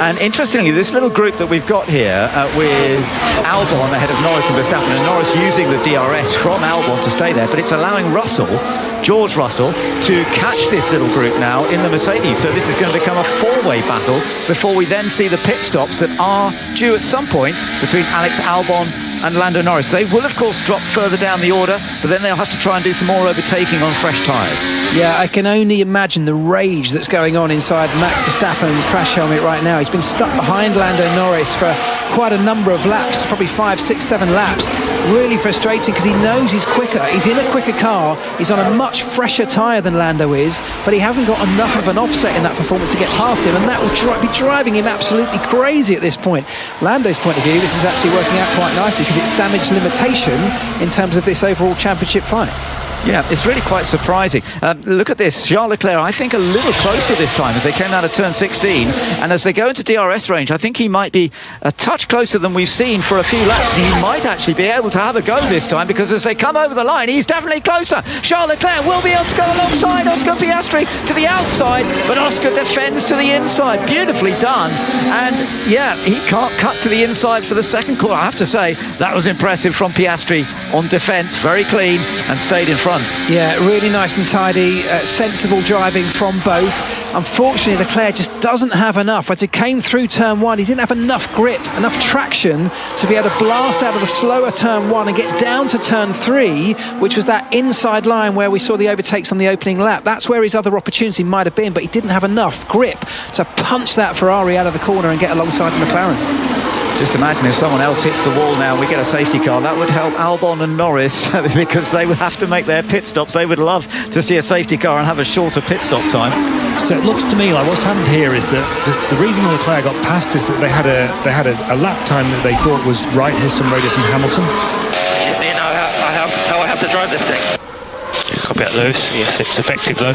And interestingly, this little group that we've got here with Albon ahead of Norris and Verstappen, and Norris using the DRS from Albon to stay there, but it's allowing George Russell, to catch this little group now in the Mercedes. So this is going to become a four-way battle before we then see the pit stops that are due at some point between Alex Albon and Lando Norris. They will, of course, drop further down the order, but then they'll have to try and do some more overtaking on fresh tyres. Yeah, I can only imagine the rage that's going on inside Max Verstappen's crash helmet right now. He's been stuck behind Lando Norris for quite a number of laps, probably 5, 6, 7 laps. Really frustrating, because he knows he's quicker. He's in a quicker car. He's on a much fresher tyre than Lando is, but he hasn't got enough of an offset in that performance to get past him, and that will be driving him absolutely crazy at this point. Lando's point of view, this is actually working out quite nicely, because it's damage limitation in terms of this overall championship fight. Yeah, it's really quite surprising. Look at this. Charles Leclerc, I think, a little closer this time as they came out of turn 16. And as they go into DRS range, I think he might be a touch closer than we've seen for a few laps. And he might actually be able to have a go this time, because as they come over the line, he's definitely closer. Charles Leclerc will be able to go alongside Oscar Piastri to the outside, but Oscar defends to the inside. Beautifully done. And yeah, he can't cut to the inside for the second corner. I have to say, that was impressive from Piastri on defence. Very clean, and stayed in front front. Yeah, really nice and tidy, sensible driving from both. Unfortunately, Leclerc just doesn't have enough. As he came through turn one, he didn't have enough grip, enough traction to be able to blast out of the slower turn one and get down to turn three, which was that inside line where we saw the overtakes on the opening lap. That's where his other opportunity might have been, but he didn't have enough grip to punch that Ferrari out of the corner and get alongside the McLaren. Just imagine if someone else hits the wall now and we get a safety car. That would help Albon and Norris because they would have to make their pit stops. They would love to see a safety car and have a shorter pit stop time. So it looks to me like what's happened here is that the reason Leclerc got past is that they had a lap time that they thought was right. Here's some radio from Hamilton. You see now how I have to drive this thing? Copy that, Lewis. Yes, it's effective though.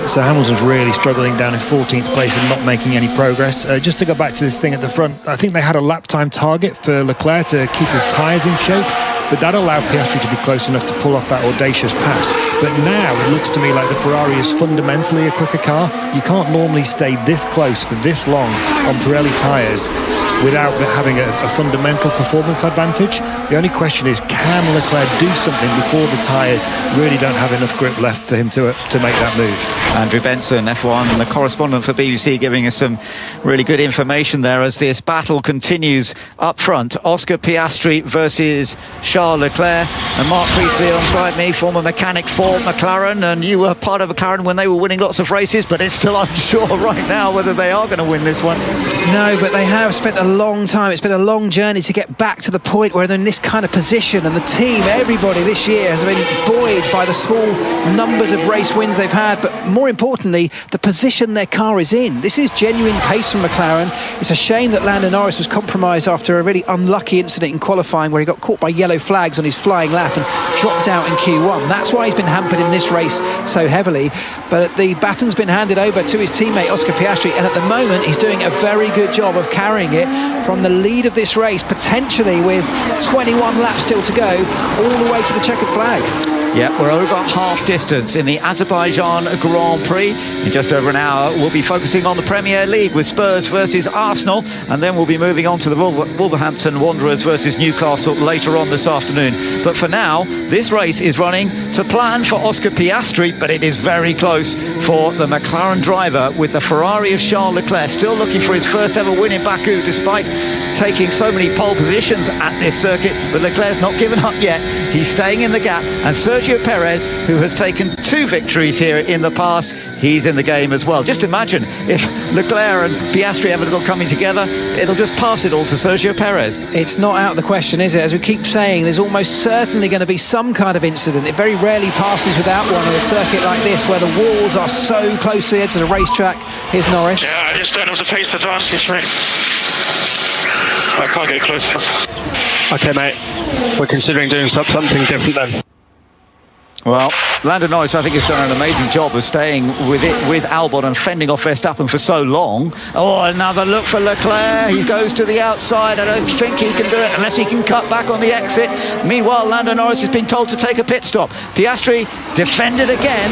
So Hamilton's really struggling down in 14th place and not making any progress. Just to go back to this thing at the front, I think they had a lap time target for Leclerc to keep his tyres in shape, but that allowed Piastri to be close enough to pull off that audacious pass. But now it looks to me like the Ferrari is fundamentally a quicker car. You can't normally stay this close for this long on Pirelli tyres without having a fundamental performance advantage. The only question is, can Leclerc do something before the tyres really don't have enough grip left for him to make that move? Andrew Benson, F1, the correspondent for BBC, giving us some really good information there as this battle continues up front. Oscar Piastri versus Charles Leclerc, and Mark Priestley alongside me, former mechanic for McLaren, and you were part of McLaren when they were winning lots of races, but it's still unsure right now whether they are going to win this one. No, but they have spent a long time. It's been a long journey to get back to the point where they're in this kind of position, and the team, everybody this year has been buoyed by the small numbers of race wins they've had, but more importantly, the position their car is in. This is genuine pace from McLaren. It's a shame that Lando Norris was compromised after a really unlucky incident in qualifying where he got caught by yellow flags on his flying lap and dropped out in Q1. That's why he's been hampered in this race so heavily, but the baton's been handed over to his teammate Oscar Piastri, and at the moment he's doing a very good job of carrying it from the lead of this race, potentially with 21 laps still to go, all the way to the checkered flag. Yeah, we're over half distance in the Azerbaijan Grand Prix. In just over an hour, we'll be focusing on the Premier League with Spurs versus Arsenal, and then we'll be moving on to the Wolverhampton Wanderers versus Newcastle later on this afternoon. But for now, this race is running to plan for Oscar Piastri, but it is very close for the McLaren driver, with the Ferrari of Charles Leclerc still looking for his first ever win in Baku, despite taking so many pole positions at this circuit. But Leclerc's not given up yet. He's staying in the gap, and Sergio Perez, who has taken 2 victories here in the past, he's in the game as well. Just imagine if Leclerc and Piastri have a little coming together, it'll just pass it all to Sergio Perez. It's not out of the question, is it? As we keep saying, there's almost certainly going to be some kind of incident. It very rarely passes without one on a circuit like this, where the walls are so close to the edge of the racetrack. Here's Norris. Yeah, I just don't have the pace advantage, mate. I can't get close enough. Okay, mate. We're considering doing something different then. Well, Lando Norris, I think, has done an amazing job of staying with Albon and fending off Verstappen for so long. Oh, another look for Leclerc. He goes to the outside. I don't think he can do it unless he can cut back on the exit. Meanwhile, Lando Norris has been told to take a pit stop. Piastri defended again,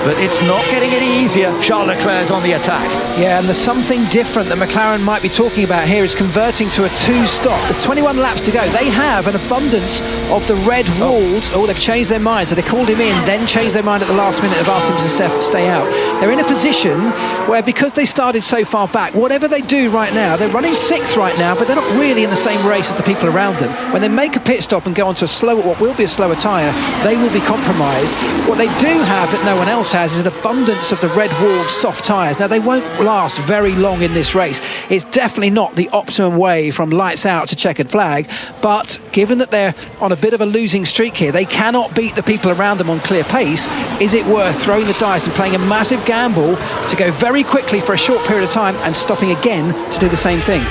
but it's not getting any easier. Charles Leclerc's on the attack. Yeah, and there's something different that McLaren might be talking about here, is converting to a 2-stop. There's 21 laps to go. They have an abundance of the red walls. Oh, they've changed their mind. So they called him in, then changed their mind at the last minute and asked him to stay out. They're in a position where, because they started so far back, whatever they do right now, they're running 6th right now, but they're not really in the same race as the people around them. When they make a pit stop and go onto what will be a slower tyre, they will be compromised. What they do have that no one else has is an abundance of the red walled soft tyres. Now, they won't last very long in this race. It's definitely not the optimum way from lights out to checkered flag, but given that they're on a bit of a losing streak here, they cannot beat the people around them on clear pace. Is it worth throwing the dice and playing a massive gamble to go very quickly for a short period of time and stopping again to do the same thing?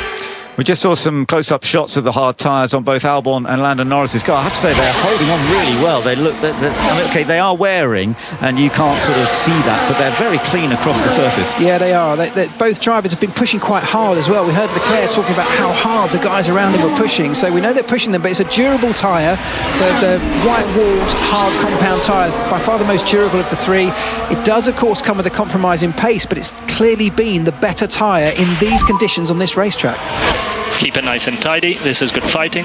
We just saw some close-up shots of the hard tyres on both Albon and Lando Norris's car. I have to say, they're holding on really well. They look, I mean, okay, they are wearing, and you can't sort of see that, but they're very clean across the surface. Yeah, they are. Both drivers have been pushing quite hard as well. We heard Leclerc talking about how hard the guys around him were pushing, so we know they're pushing them, but it's a durable tyre. The white-walled, hard compound tyre, by far the most durable of the 3. It does, of course, come with a compromise in pace, but it's clearly been the better tyre in these conditions on this racetrack. Keep it nice and tidy. This is good fighting.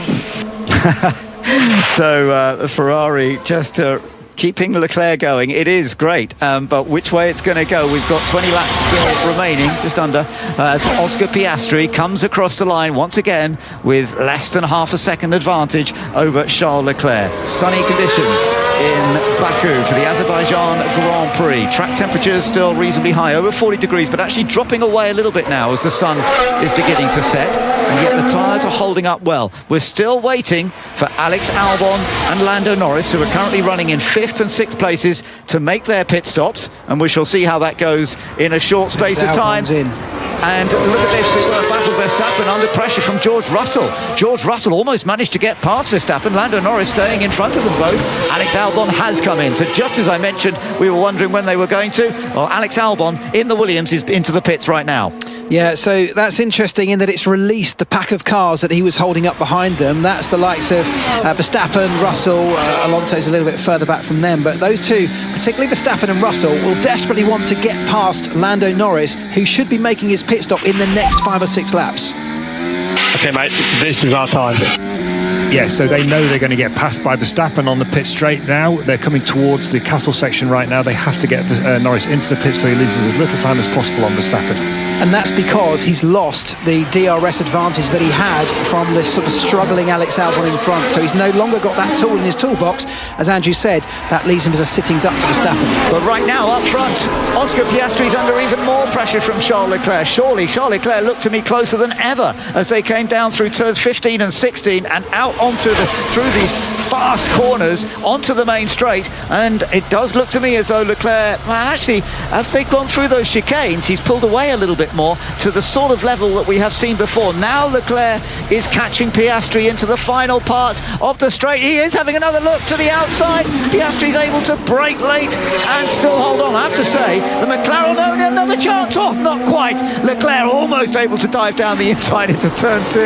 So the Ferrari just keeping Leclerc going. It is great, but which way it's going to go? We've got 20 laps still remaining, just under. As Oscar Piastri comes across the line once again with less than half a second advantage over Charles Leclerc. Sunny conditions in Baku for the Azerbaijan Grand Prix. Track temperatures still reasonably high, over 40 degrees, but actually dropping away a little bit now as the sun is beginning to set, and yet the tyres are holding up well. We're still waiting for Alex Albon and Lando Norris, who are currently running in 5th and 6th places, to make their pit stops, and we shall see how that goes in a short space of time. And look at this, we've got a battle Verstappen under pressure from George Russell. George Russell almost managed to get past Verstappen. Lando Norris staying in front of them both. Alex Albon has come in. So just as I mentioned, we were wondering when they were going to. Well, Alex Albon in the Williams is into the pits right now. Yeah, so that's interesting in that it's released the pack of cars that he was holding up behind them. That's the likes of Verstappen, Russell, Alonso's a little bit further back from them. But those two, particularly Verstappen and Russell, will desperately want to get past Lando Norris, who should be making his pit stop in the next 5 or 6 laps. Okay, mate, this is our time. Yeah, so they know they're going to get passed by Verstappen on the pit straight now. They're coming towards the castle section right now. They have to get Norris into the pit so he loses as little time as possible on Verstappen. And that's because he's lost the DRS advantage that he had from the sort of struggling Alex Albon in front. So he's no longer got that tool in his toolbox. As Andrew said, that leaves him as a sitting duck to Verstappen. But right now, up front, Oscar Piastri's under even more pressure from Charles Leclerc. Surely, Charles Leclerc looked to me closer than ever as they came down through turns 15 and 16 and out through these fast corners onto the main straight. And it does look to me as though Leclerc, well, actually, as they've gone through those chicanes, he's pulled away a little bit more to the sort of level that we have seen before. Now Leclerc is catching Piastri into the final part of the straight. He is having another look to the outside. Piastri's able to brake late and still hold on. I have to say, the McLaren only another chance. Oh, not quite. Leclerc almost able to dive down the inside into turn 2.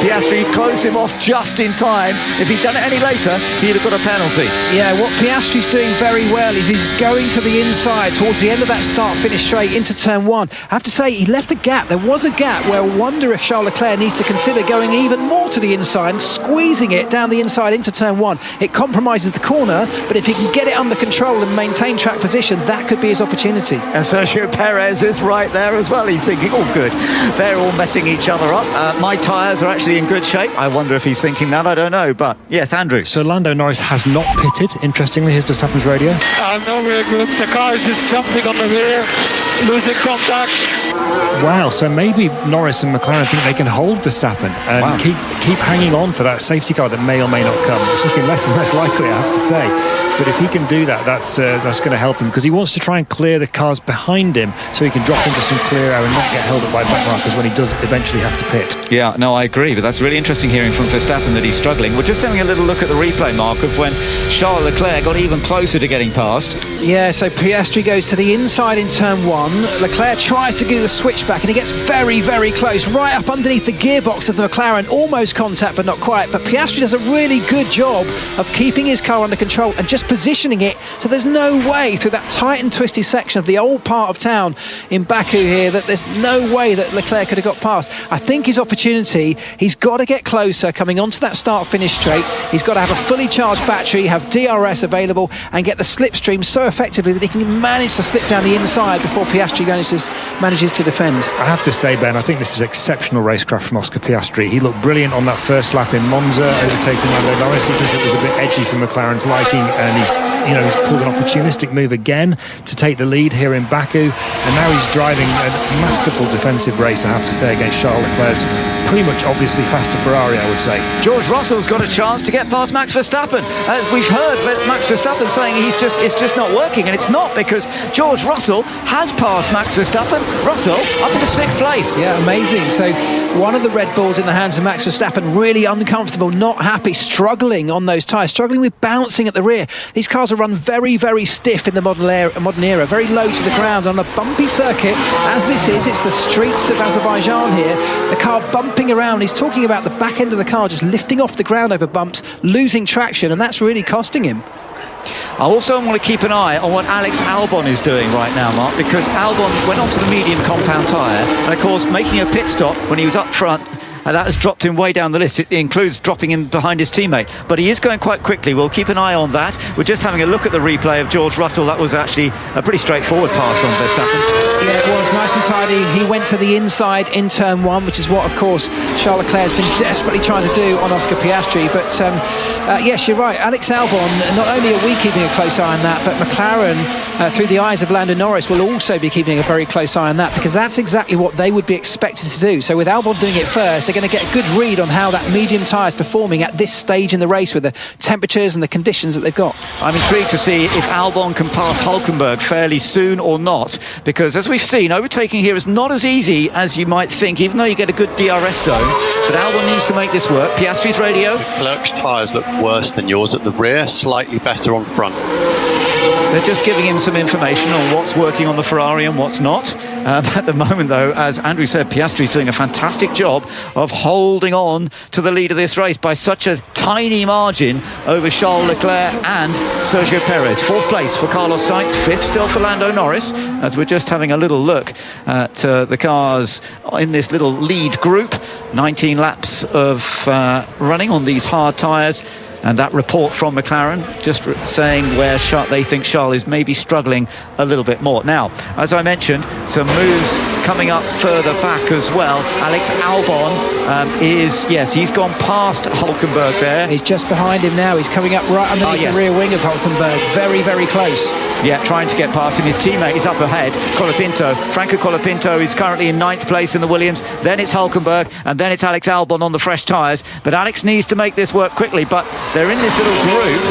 Piastri closed him off just in time. If he'd done it any later, he'd have got a penalty. Yeah, what Piastri's doing very well is he's going to the inside towards the end of that start-finish straight into turn 1. I have to say, he left a gap. There was a gap where I wonder if Charles Leclerc needs to consider going even more to the inside and squeezing it down the inside into turn 1. It compromises the corner, but if he can get it under control and maintain track position, that could be his opportunity. And Sergio Perez is right there as well. He's thinking, oh good, they're all messing each other up. My tyres are actually in good shape. I wonder if he's thinking that, I don't know. But yes, Andrew. So Lando Norris has not pitted, interestingly. Here's Verstappen's radio. Not really good. The car is just jumping on the rear, losing contact. Wow, so maybe Norris and McLaren think they can hold Verstappen and keep hanging on for that safety car that may or may not come. It's looking less and less likely, I have to say. But if he can do that, that's going to help him, because he wants to try and clear the cars behind him so he can drop into some clear air and not get held up by backmarkers when he does eventually have to pit. Yeah, no, I agree, but that's really interesting hearing from Verstappen that he's struggling. We're just having a little look at the replay, Mark, of when Charles Leclerc got even closer to getting past. Yeah, so Piastri goes to the inside in turn 1. Leclerc tries to do the switchback and he gets very, very close, right up underneath the gearbox of the McLaren. Almost contact, but not quite. But Piastri does a really good job of keeping his car under control and just positioning it so there's no way through that tight and twisty section of the old part of town in Baku here that there's no way that Leclerc could have got past. I think his opportunity, he's got to get closer coming onto that start-finish straight. He's got to have a fully charged battery, have DRS available and get the slipstream so effectively that he can manage to slip down the inside before Piastri manages to defend. I have to say, Ben, I think this is exceptional racecraft from Oscar Piastri. He looked brilliant on that first lap in Monza, overtaking Lando Norris. He just it was a bit edgy for McLaren's liking, and he's pulled an opportunistic move again to take the lead here in Baku, and now he's driving a masterful defensive race, I have to say, against Charles Leclerc's pretty much obviously faster Ferrari, I would say. George Russell's got a chance to get past Max Verstappen. As we've heard Max Verstappen saying it's just not working, and it's not, because George Russell has passed Max Verstappen. Russell up into 6th place. Yeah, amazing. So one of the Red Bulls in the hands of Max Verstappen, really uncomfortable, not happy, struggling on those tyres, struggling with bouncing at the rear. These cars are run very, very stiff in the modern era, very low to the ground on a bumpy circuit, as this is. It's the streets of Azerbaijan here. The car bumping around. He's talking about the back end of the car just lifting off the ground over bumps, losing traction, and that's really costing him. I also want to keep an eye on what Alex Albon is doing right now, Mark, because Albon went onto the medium compound tyre and, of course, making a pit stop when he was up front and that has dropped him way down the list. It includes dropping him behind his teammate, but he is going quite quickly. We'll keep an eye on that. We're just having a look at the replay of George Russell. That was actually a pretty straightforward pass on Verstappen. Yeah, it was nice and tidy. He went to the inside in turn 1, which is what, of course, Charles Leclerc has been desperately trying to do on Oscar Piastri. But yes, you're right. Alex Albon, not only are we keeping a close eye on that, but McLaren, through the eyes of Lando Norris, will also be keeping a very close eye on that, because that's exactly what they would be expected to do. So with Albon doing it first, they're going to get a good read on how that medium tyre is performing at this stage in the race with the temperatures and the conditions that they've got. I'm intrigued to see if Albon can pass Hülkenberg fairly soon or not, because as we've seen, overtaking here is not as easy as you might think, even though you get a good DRS zone. But Albon needs to make this work. Piastri's radio. Leclerc's tyres look worse than yours at the rear, slightly better on front. They're just giving him some information on what's working on the Ferrari and what's not. At the moment, though, as Andrew said, Piastri's doing a fantastic job of holding on to the lead of this race by such a tiny margin over Charles Leclerc and Sergio Perez. 4th place for Carlos Sainz, 5th still for Lando Norris, as we're just having a little look at the cars in this little lead group. 19 laps of running on these hard tyres. And that report from McLaren just saying where they think Charles is maybe struggling a little bit more. Now, as I mentioned, some moves coming up further back as well. Alex Albon he's gone past Hülkenberg there. He's just behind him now. He's coming up right underneath the rear wing of Hülkenberg. Very, very close. Yeah, trying to get past him. His teammate is up ahead. Franco Colapinto is currently in 9th place in the Williams. Then it's Hülkenberg, and then it's Alex Albon on the fresh tyres. But Alex needs to make this work quickly. But they're in this little group.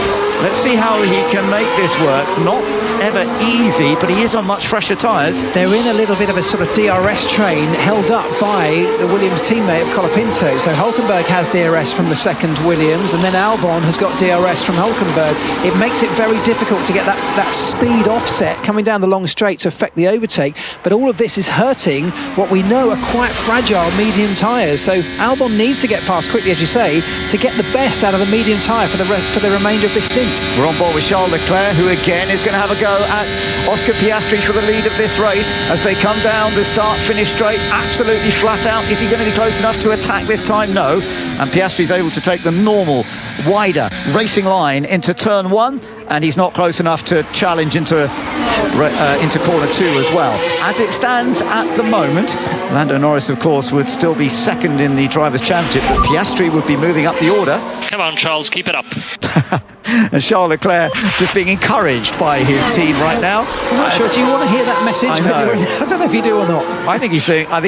Let's see how he can make this work. Not ever easy, but he is on much fresher tyres. They're in a little bit of a sort of DRS train held up by the Williams teammate of Colapinto. So Hülkenberg has DRS from the second Williams, and then Albon has got DRS from Hülkenberg. It makes it very difficult to get that speed offset coming down the long straight to affect the overtake. But all of this is hurting what we know are quite fragile medium tyres. So Albon needs to get past quickly, as you say, to get the best out of the medium tyre for the remainder of this stint. We're on board with Charles Leclerc, who again is going to have a go at Oscar Piastri for the lead of this race as they come down the start-finish straight, absolutely flat out. Is he going to be close enough to attack this time? No. And Piastri's able to take the normal, wider racing line into turn 1, and he's not close enough to challenge into corner 2 as well. As it stands at the moment, Lando Norris, of course, would still be second in the Drivers' Championship, but Piastri would be moving up the order. Come on, Charles, keep it up. And Charles Leclerc just being encouraged by his team right now. I'm not sure. Do you want to hear that message? I know. I don't know if you do or not. I think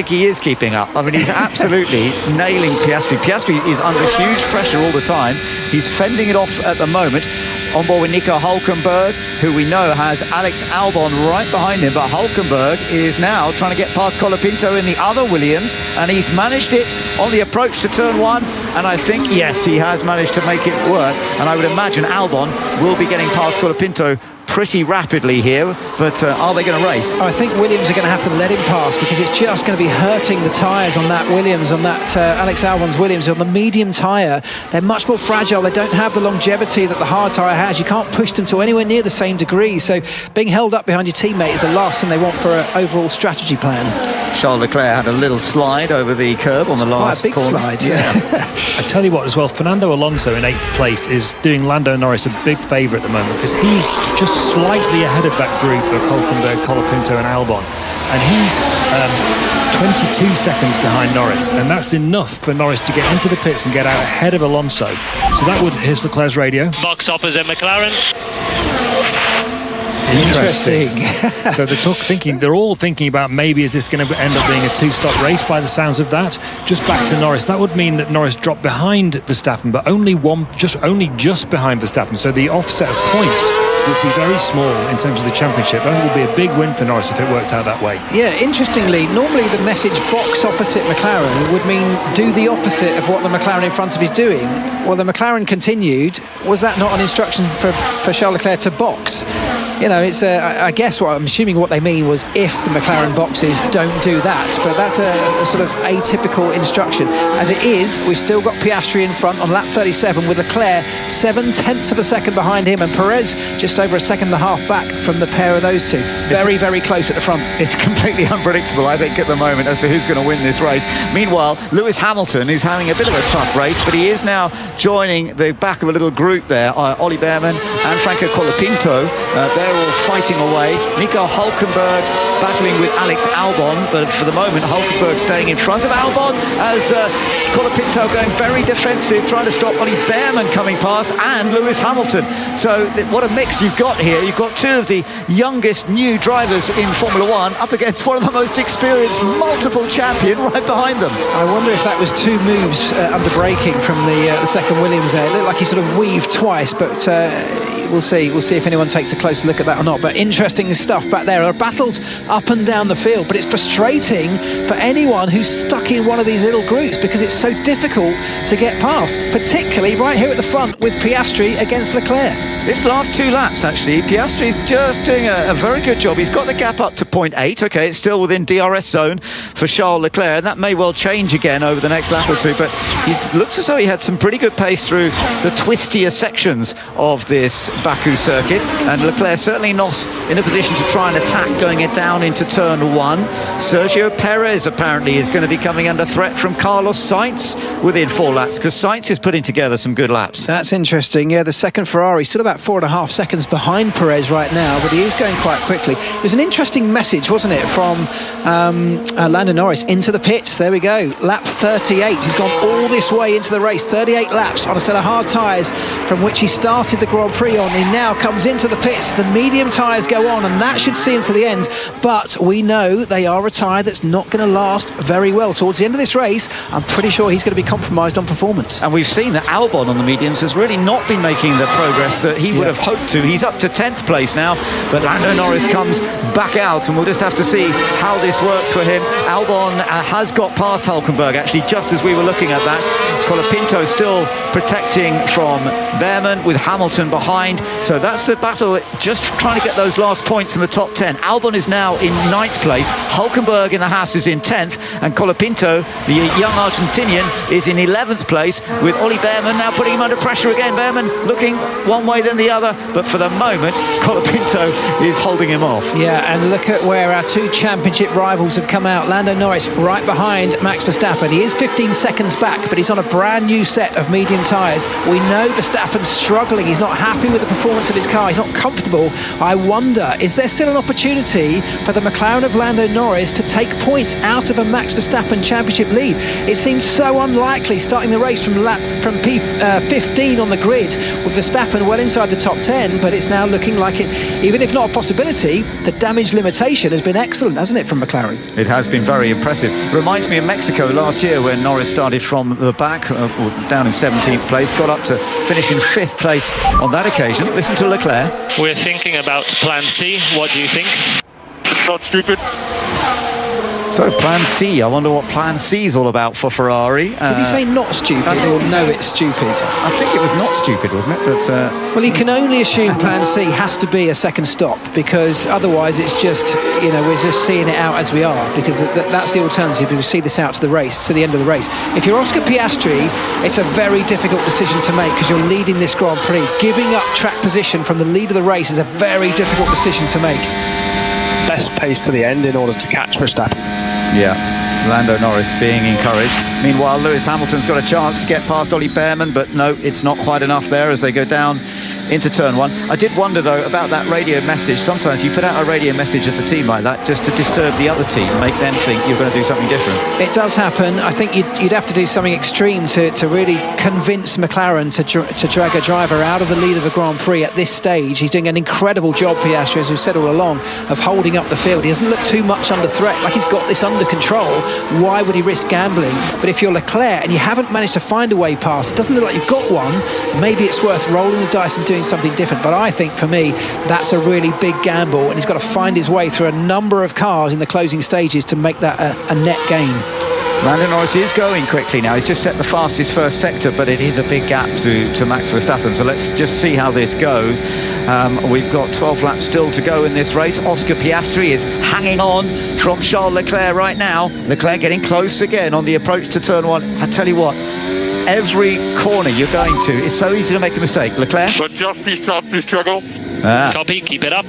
he is keeping up. I mean, he's absolutely nailing Piastri. Piastri is under huge pressure all the time. He's fending it off at the moment. On board with Nico Hülkenberg, who we know has Alex Albon right behind him, but Hülkenberg is now trying to get past Colapinto in the other Williams, and he's managed it on the approach to turn 1, and I think, yes, he has managed to make it work, and I would imagine Albon will be getting past Colapinto pretty rapidly here, but are they going to race? I think Williams are going to have to let him pass, because it's just going to be hurting the tyres on that Williams, on that Alex Albon's Williams, on the medium tyre. They're much more fragile. They don't have the longevity that the hard tyre has. You can't push them to anywhere near the same degree, so being held up behind your teammate is the last thing they want for an overall strategy plan. Charles Leclerc had a little slide over the curb on the last quite a big corner. Slide, I tell you what as well, Fernando Alonso in 8th place is doing Lando Norris a big favour at the moment, because he's just slightly ahead of that group of Hülkenberg, Colapinto and Albon, and he's 22 seconds behind Norris, and that's enough for Norris to get into the pits and get out ahead of Alonso. So that would, here's Leclerc's radio. Box opposite McLaren. Interesting. So they're all thinking about maybe is this going to end up being a 2-stop race by the sounds of that. Just back to Norris. That would mean that Norris dropped behind Verstappen, but only just behind Verstappen. So the offset of points would be very small in terms of the championship. That would be a big win for Norris if it worked out that way. Yeah, interestingly, normally the message box opposite McLaren would mean do the opposite of what the McLaren in front of is doing. Well, the McLaren continued. Was that not an instruction for Charles Leclerc to box? you know, it's I guess what I'm assuming what they mean was if the McLaren boxes don't do that, but that's a sort of atypical instruction. As it is, we've still got Piastri in front on lap 37 with Leclerc 7/10 of a second behind him, and Perez just over a second and a half back from the pair of those two. Very, very close at the front. It's completely unpredictable, I think, at the moment as to who's going to win this race. Meanwhile, Lewis Hamilton, who's having a bit of a tough race, but he is now joining the back of a little group there. Ollie Behrman and Franco Colapinto, they're all fighting away. Nico Hülkenberg battling with Alex Albon, but for the moment Hülkenberg staying in front of Albon as Colapinto going very defensive, trying to stop Ollie Behrman coming past, and Lewis Hamilton. So what a mix you've got here. You've got two of the youngest new drivers in Formula One up against one of the most experienced multiple champion right behind them. I wonder if that was two moves under braking from the second Williams there. It looked like he sort of weaved twice, but we'll see if anyone takes a closer look at that or not. But interesting stuff back there. There are battles up and down the field, but it's frustrating for anyone who's stuck in one of these little groups because it's so difficult to get past, particularly right here at the front with Piastri against Leclerc. This last two laps, actually, Piastri's just doing a very good job. He's got the gap up to 0.8. Okay, it's still within DRS zone for Charles Leclerc, and that may well change again over the next lap or two, but he looks as though he had some pretty good pace through the twistier sections of this Baku circuit, and Leclerc certainly not in a position to try and attack going it down into turn one. Sergio Perez apparently is going to be coming under threat from Carlos Sainz within 4 laps, because Sainz is putting together some good laps. That's interesting. Yeah, the second Ferrari still about 4.5 seconds behind Perez right now, but he is going quite quickly. It was an interesting message, wasn't it, from Lando Norris into the pits. There we go, lap 38. He's gone all this way into the race, 38 laps on a set of hard tyres from which he started the Grand Prix on. He now comes into the pits. The medium tyres go on, and that should see him to the end, but we know they are a tyre that's not going to last very well. Towards the end of this race, I'm pretty sure he's going to be compromised on performance. And we've seen that Albon on the mediums has really not been making the progress that he would have hoped to. He's up to 10th place now, but Lando Norris comes back out, and we'll just have to see how this works for him. Albon has got past Hülkenberg, actually, just as we were looking at that. Colapinto still protecting from Behrman with Hamilton behind. So that's the battle, just trying to get those last points in the top 10. Albon is now in 9th place. Hülkenberg in the Haas is in 10th, and Colapinto, the young Argentinian, is in 11th place, with Ollie Behrman now putting him under pressure again. Behrman looking one way then the other, but for the moment Colapinto is holding him off. Yeah, and look at where our two championship rivals have come out. Lando Norris right behind Max Verstappen. He is 15 seconds back, but he's on a brand new set of medium tyres. We know Verstappen's struggling. He's not happy with the performance of his car. He's not comfortable. I wonder, is there still an opportunity for the McLaren of Lando Norris to take points out of a Max Verstappen championship lead? It seems so unlikely starting the race from P15 on the grid with Verstappen well inside the top 10, but it's now looking like it, even if not a possibility, the damage limitation has been excellent, hasn't it, from McLaren? It has been very impressive. Reminds me of Mexico last year when Norris started from the back, or down in 17th place, got up to finish in 5th place on that occasion. Listen to Leclerc. We're thinking about plan C. What do you think? Not stupid. So plan C, I wonder what plan C is all about for Ferrari. Did he say not stupid or no, it's stupid? I think it was not stupid, wasn't it? But well, you can only assume plan C has to be a second stop, because otherwise it's just, you know, we're just seeing it out as we are, because that's the alternative. We see this out to the race, to the end of the race. If you're Oscar Piastri, it's a very difficult decision to make because you're leading this Grand Prix. Giving up track position from the lead of the race is a very difficult decision to make. Best pace to the end in order to catch Verstappen. Yeah, Lando Norris being encouraged. Meanwhile, Lewis Hamilton's got a chance to get past Ollie Behrman, but no, it's not quite enough there as they go down into turn one. I did wonder, though, about that radio message. Sometimes you put out a radio message as a team like that just to disturb the other team, make them think you're going to do something different. It does happen. I think you'd have to do something extreme to really convince McLaren to drag a driver out of the lead of the Grand Prix at this stage. He's doing an incredible job, Piastri, as we've said all along, of holding up the field. He doesn't look too much under threat, like he's got this under control. Why would he risk gambling? But if you're Leclerc and you haven't managed to find a way past, it doesn't look like you've got one, maybe it's worth rolling the dice and doing something different. But I think, for me, that's a really big gamble, and he's got to find his way through a number of cars in the closing stages to make that a net gain. Lando Norris is going quickly now. He's just set the fastest first sector, but it is a big gap to Max Verstappen. So let's just see how this goes. We've got 12 laps still to go in this race. Oscar Piastri is hanging on from Charles Leclerc right now. Leclerc getting close again on the approach to turn one. I tell you what, every corner you're going to, it's so easy to make a mistake. Leclerc? But just he started to struggle. Copy, keep it up.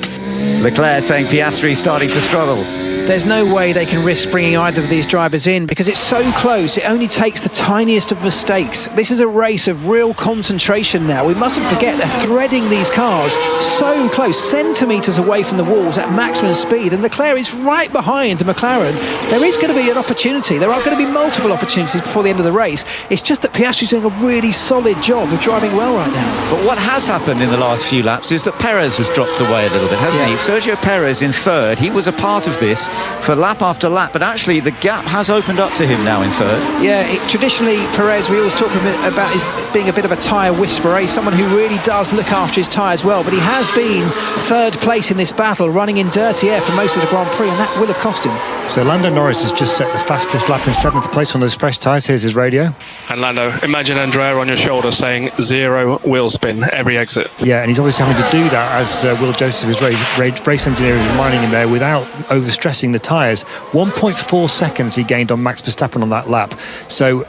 Leclerc saying Piastri is starting to struggle. There's no way they can risk bringing either of these drivers in because it's so close. It only takes the tiniest of mistakes. This is a race of real concentration now. We mustn't forget they're threading these cars so close, centimetres away from the walls at maximum speed, and Leclerc is right behind the McLaren. There is going to be an opportunity. There are going to be multiple opportunities before the end of the race. It's just that Piastri's doing a really solid job of driving well right now. But what has happened in the last few laps is that Perez has dropped away a little bit, hasn't he? Sergio Perez in third. He was a part of this for lap after lap, but actually the gap has opened up to him now in third. Yeah, traditionally Perez, we always talk about him being a bit of a tyre whisperer. He's someone who really does look after his tyres well, but he has been third place in this battle, running in dirty air for most of the Grand Prix, and that will have cost him. So Lando Norris has just set the fastest lap in 7th place on those fresh tyres. Here's his radio. And Lando, imagine Andrea on your shoulder saying 0 wheel spin every exit. Yeah, and he's obviously having to do that as Will Joseph, his race engineer, is reminding him there, without overstressing the tyres. 1.4 seconds he gained on Max Verstappen on that lap. So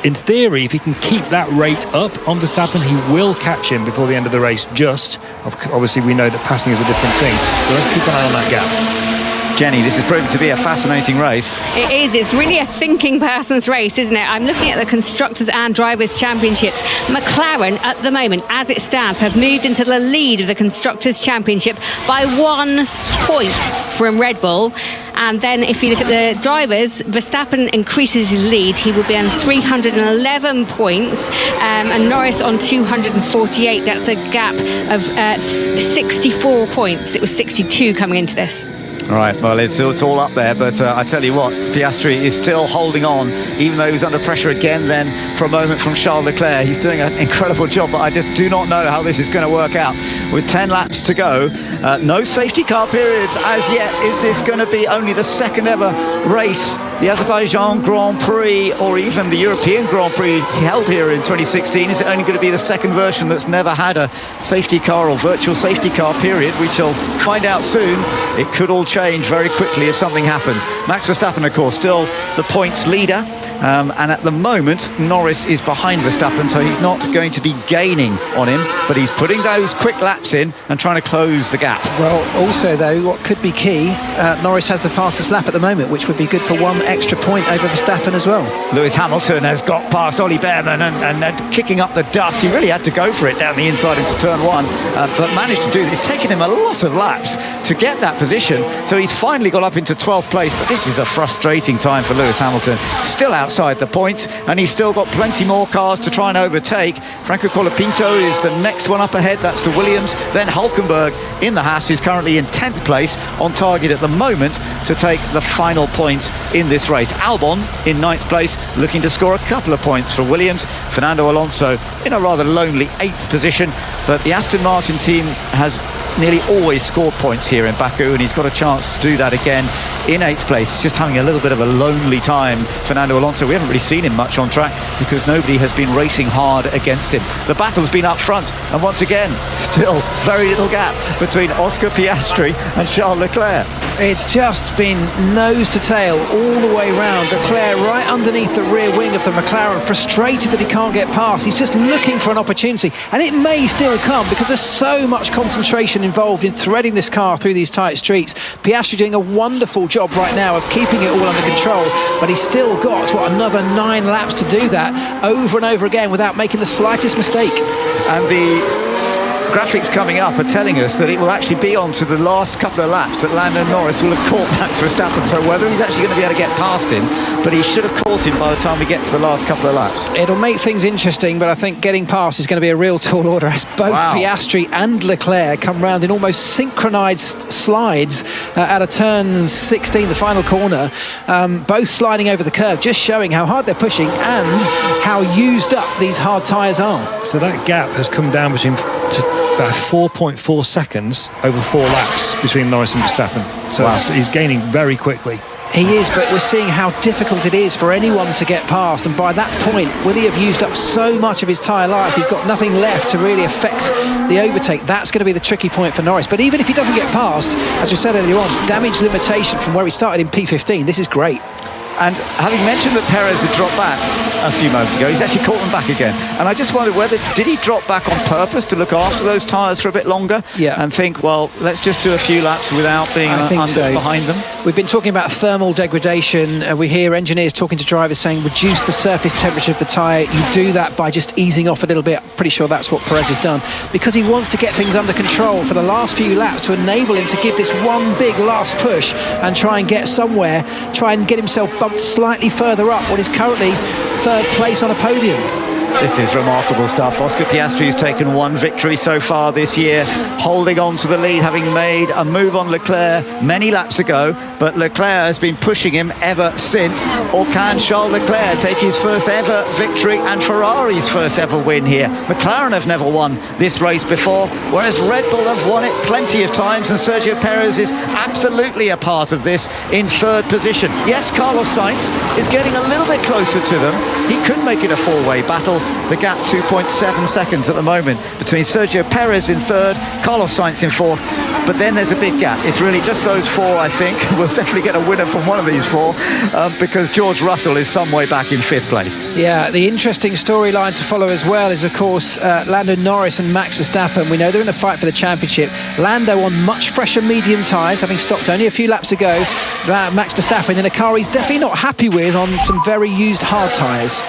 in theory, if he can keep that rate up on Verstappen, he will catch him before the end of the race. Obviously we know that passing is a different thing, so let's keep an eye on that gap. Jenny, this is proving to be a fascinating race. It is. It's really a thinking person's race, isn't it? I'm looking at the Constructors and Drivers' Championships. McLaren, at the moment, as it stands, have moved into the lead of the Constructors' Championship by 1 point from Red Bull. And then if you look at the drivers, Verstappen increases his lead. He will be on 311 points and Norris on 248. That's a gap of 64 points. It was 62 coming into this. All right, well, it's all up there, but I tell you what, Piastri is still holding on, even though he was under pressure again then for a moment from Charles Leclerc. He's doing an incredible job, but I just do not know how this is going to work out. With 10 laps to go, no safety car periods as yet. Is this going to be only the second ever race, the Azerbaijan Grand Prix, or even the European Grand Prix held here in 2016? Is it only going to be the second version that's never had a safety car or virtual safety car period? We shall find out soon. It could all change very quickly if something happens. Max Verstappen, of course, still the points leader, and at the moment Norris is behind Verstappen, so he's not going to be gaining on him, but he's putting those quick laps in and trying to close the gap. Well, also though, what could be key, Norris has the fastest lap at the moment, which would be good for 1 extra point over Verstappen as well. Lewis Hamilton has got past Ollie Behrman and kicking up the dust. He really had to go for it down the inside into turn 1, but managed to do it. It's taken him a lot of laps to get that position, so he's finally got up into 12th place, but this is a frustrating time for Lewis Hamilton. Still outside the points, and he's still got plenty more cars to try and overtake. Franco Colapinto is the next one up ahead, that's the Williams. Then Hulkenberg in the Haas is currently in 10th place, on target at the moment to take the final point in this race. Albon in 9th place, looking to score a couple of points for Williams. Fernando Alonso in a rather lonely 8th position, but the Aston Martin team has nearly always scored points here in Baku, and he's got a chance to do that again in 8th place. He's just having a little bit of a lonely time, Fernando Alonso. We haven't really seen him much on track because nobody has been racing hard against him. The battle's been up front, and once again, still very little gap between Oscar Piastri and Charles Leclerc. It's just been nose to tail all the way round. Leclerc right underneath the rear wing of the McLaren, frustrated that he can't get past. He's just looking for an opportunity, and it may still come because there's so much concentration involved in threading this car through these tight streets. Piastri doing a wonderful job right now of keeping it all under control, but he's still got, another 9 laps to do that over and over again without making the slightest mistake. And the graphics coming up are telling us that it will actually be on to the last couple of laps that Lando Norris will have caught Max Verstappen, so whether he's actually going to be able to get past him, but he should have caught him by the time we get to the last couple of laps. It'll make things interesting, but I think getting past is going to be a real tall order as both Piastri and Leclerc come round in almost synchronised slides out of turn 16, the final corner, both sliding over the curve, just showing how hard they're pushing and how used up these hard tyres are. So that gap has come down between about 4.4 seconds over 4 laps between Norris and Verstappen. So he's gaining very quickly. He is, but we're seeing how difficult it is for anyone to get past, and by that point, will he have used up so much of his tyre life, he's got nothing left to really affect the overtake. That's going to be the tricky point for Norris. But even if he doesn't get past, as we said earlier on, damage limitation from where he started in P15, this is great. And having mentioned that Perez had dropped back a few moments ago, he's actually caught them back again. And I just wondered did he drop back on purpose to look after those tyres for a bit longer? Yeah. And think, well, let's just do a few laps without being behind them? We've been talking about thermal degradation. We hear engineers talking to drivers saying reduce the surface temperature of the tyre. You do that by just easing off a little bit. Pretty sure that's what Perez has done, because he wants to get things under control for the last few laps to enable him to give this one big last push and try and get somewhere, try and get himself bumped slightly further up what is currently third place on a podium. This is remarkable stuff. Oscar Piastri has taken one victory so far this year, holding on to the lead, having made a move on Leclerc many laps ago, but Leclerc has been pushing him ever since. Or can Charles Leclerc take his first ever victory and Ferrari's first ever win here? McLaren have never won this race before, whereas Red Bull have won it plenty of times, and Sergio Perez is absolutely a part of this in third position. Yes, Carlos Sainz is getting a little bit closer to them. He could make it a four-way battle. The gap 2.7 seconds at the moment between Sergio Perez in third, Carlos Sainz in fourth, but then there's a big gap. It's really just those four, I think. We'll definitely get a winner from one of these four, because George Russell is some way back in fifth place. Yeah, the interesting storyline to follow as well is, of course, Lando Norris and Max Verstappen. We know they're in the fight for the championship. Lando on much fresher medium tyres, having stopped only a few laps ago. Max Verstappen in a car he's definitely not happy with on some very used hard tyres.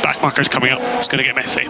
Back markers coming up. It's going to get messy.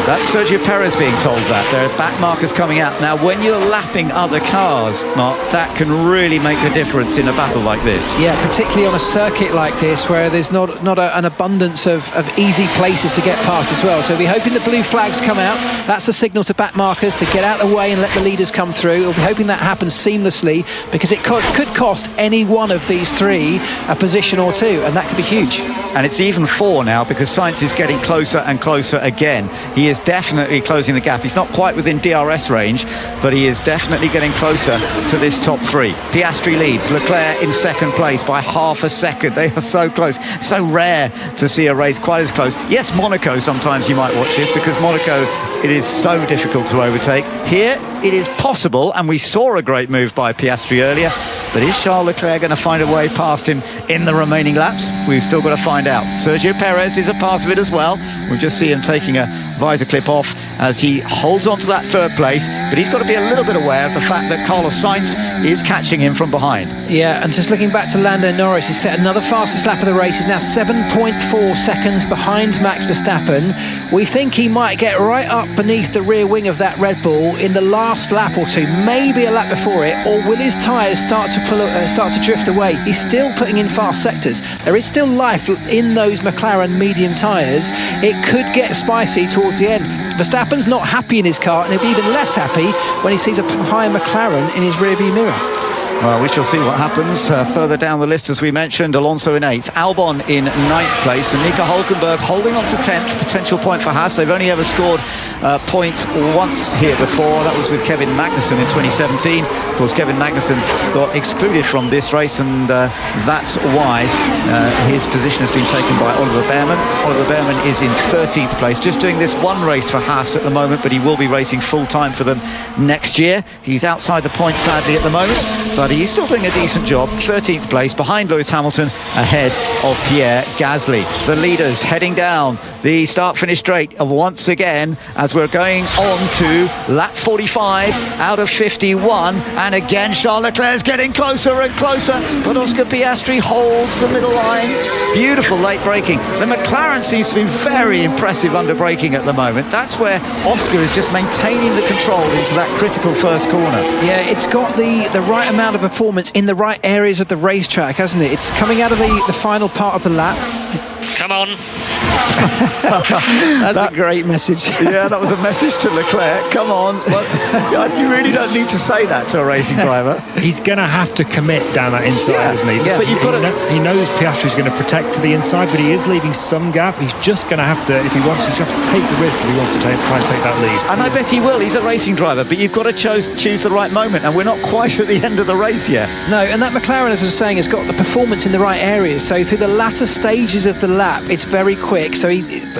That's Sergio Perez being told that. There are back markers coming out. Now, when you're lapping other cars, Mark, that can really make a difference in a battle like this. Yeah, particularly on a circuit like this, where there's not an abundance of easy places to get past as well. So we're hoping that blue flags come out. That's a signal to back markers to get out of the way and let the leaders come through. We'll be hoping that happens seamlessly, because it could cost any one of these three a position or two, and that could be huge. And it's even four now, because Sainz is getting closer and closer again. He is definitely closing the gap. He's not quite within DRS range, but he is definitely getting closer to this top three. Piastri leads, Leclerc in second place by half a second. They are so close. So rare to see a race quite as close. Yes, Monaco, sometimes you might watch this, because Monaco, it is so difficult to overtake. Here, it is possible, and we saw a great move by Piastri earlier, but is Charles Leclerc going to find a way past him in the remaining laps? We've still got to find out. Sergio Perez is a part of it as well. We'll just see him taking a visor clip off as he holds on to that third place, but he's got to be a little bit aware of the fact that Carlos Sainz is catching him from behind. Yeah, and just looking back to Lando Norris, he's set another fastest lap of the race. He's now 7.4 seconds behind Max Verstappen. We think he might get right up beneath the rear wing of that Red Bull in the last lap or two, maybe a lap before it, or will his tyres start to drift away? He's still putting in fast sectors. There is still life in those McLaren medium tyres. It could get spicy towards the end. Verstappen's not happy in his car, and he'll be even less happy when he sees a higher McLaren in his rearview mirror. Well, we shall see what happens further down the list. As we mentioned, Alonso in 8th, Albon in 9th place, and Nico Hülkenberg holding on to 10th. Potential point for Haas. They've only ever scored a point once here before. That was with Kevin Magnussen in 2017. Of course, Kevin Magnussen got excluded from this race, and that's why his position has been taken by Oliver Behrmann. Oliver Behrmann is in 13th place, just doing this one race for Haas at the moment, but he will be racing full-time for them next year. He's outside the points, sadly, at the moment, but he's still doing a decent job. 13th place behind Lewis Hamilton, ahead of Pierre Gasly. The leaders heading down the start-finish straight once again as we're going on to lap 45 out of 51, and again Charles Leclerc is getting closer and closer, but Oscar Piastri holds the middle line. Beautiful late braking. The McLaren seems to be very impressive under braking at the moment. That's where Oscar is just maintaining the control into that critical first corner. Yeah, it's got the right amount of performance in the right areas of the racetrack, hasn't it? It's coming out of the final part of the lap. Come on. That's a great message. Yeah, that was a message to Leclerc. Come on. You really don't need to say that to a racing driver. He's going to have to commit down that inside, isn't he? Yeah. But you've got he knows Piastri's going to protect to the inside, but he is leaving some gap. He's just going to have to, if he wants, he's going to have to take the risk if he wants to try and take that lead. And I bet he will. He's a racing driver, but you've got to choose the right moment, and we're not quite at the end of the race yet. No, and that McLaren, as I was saying, has got the performance in the right areas. So through the latter stages of the lap, it's very quick. So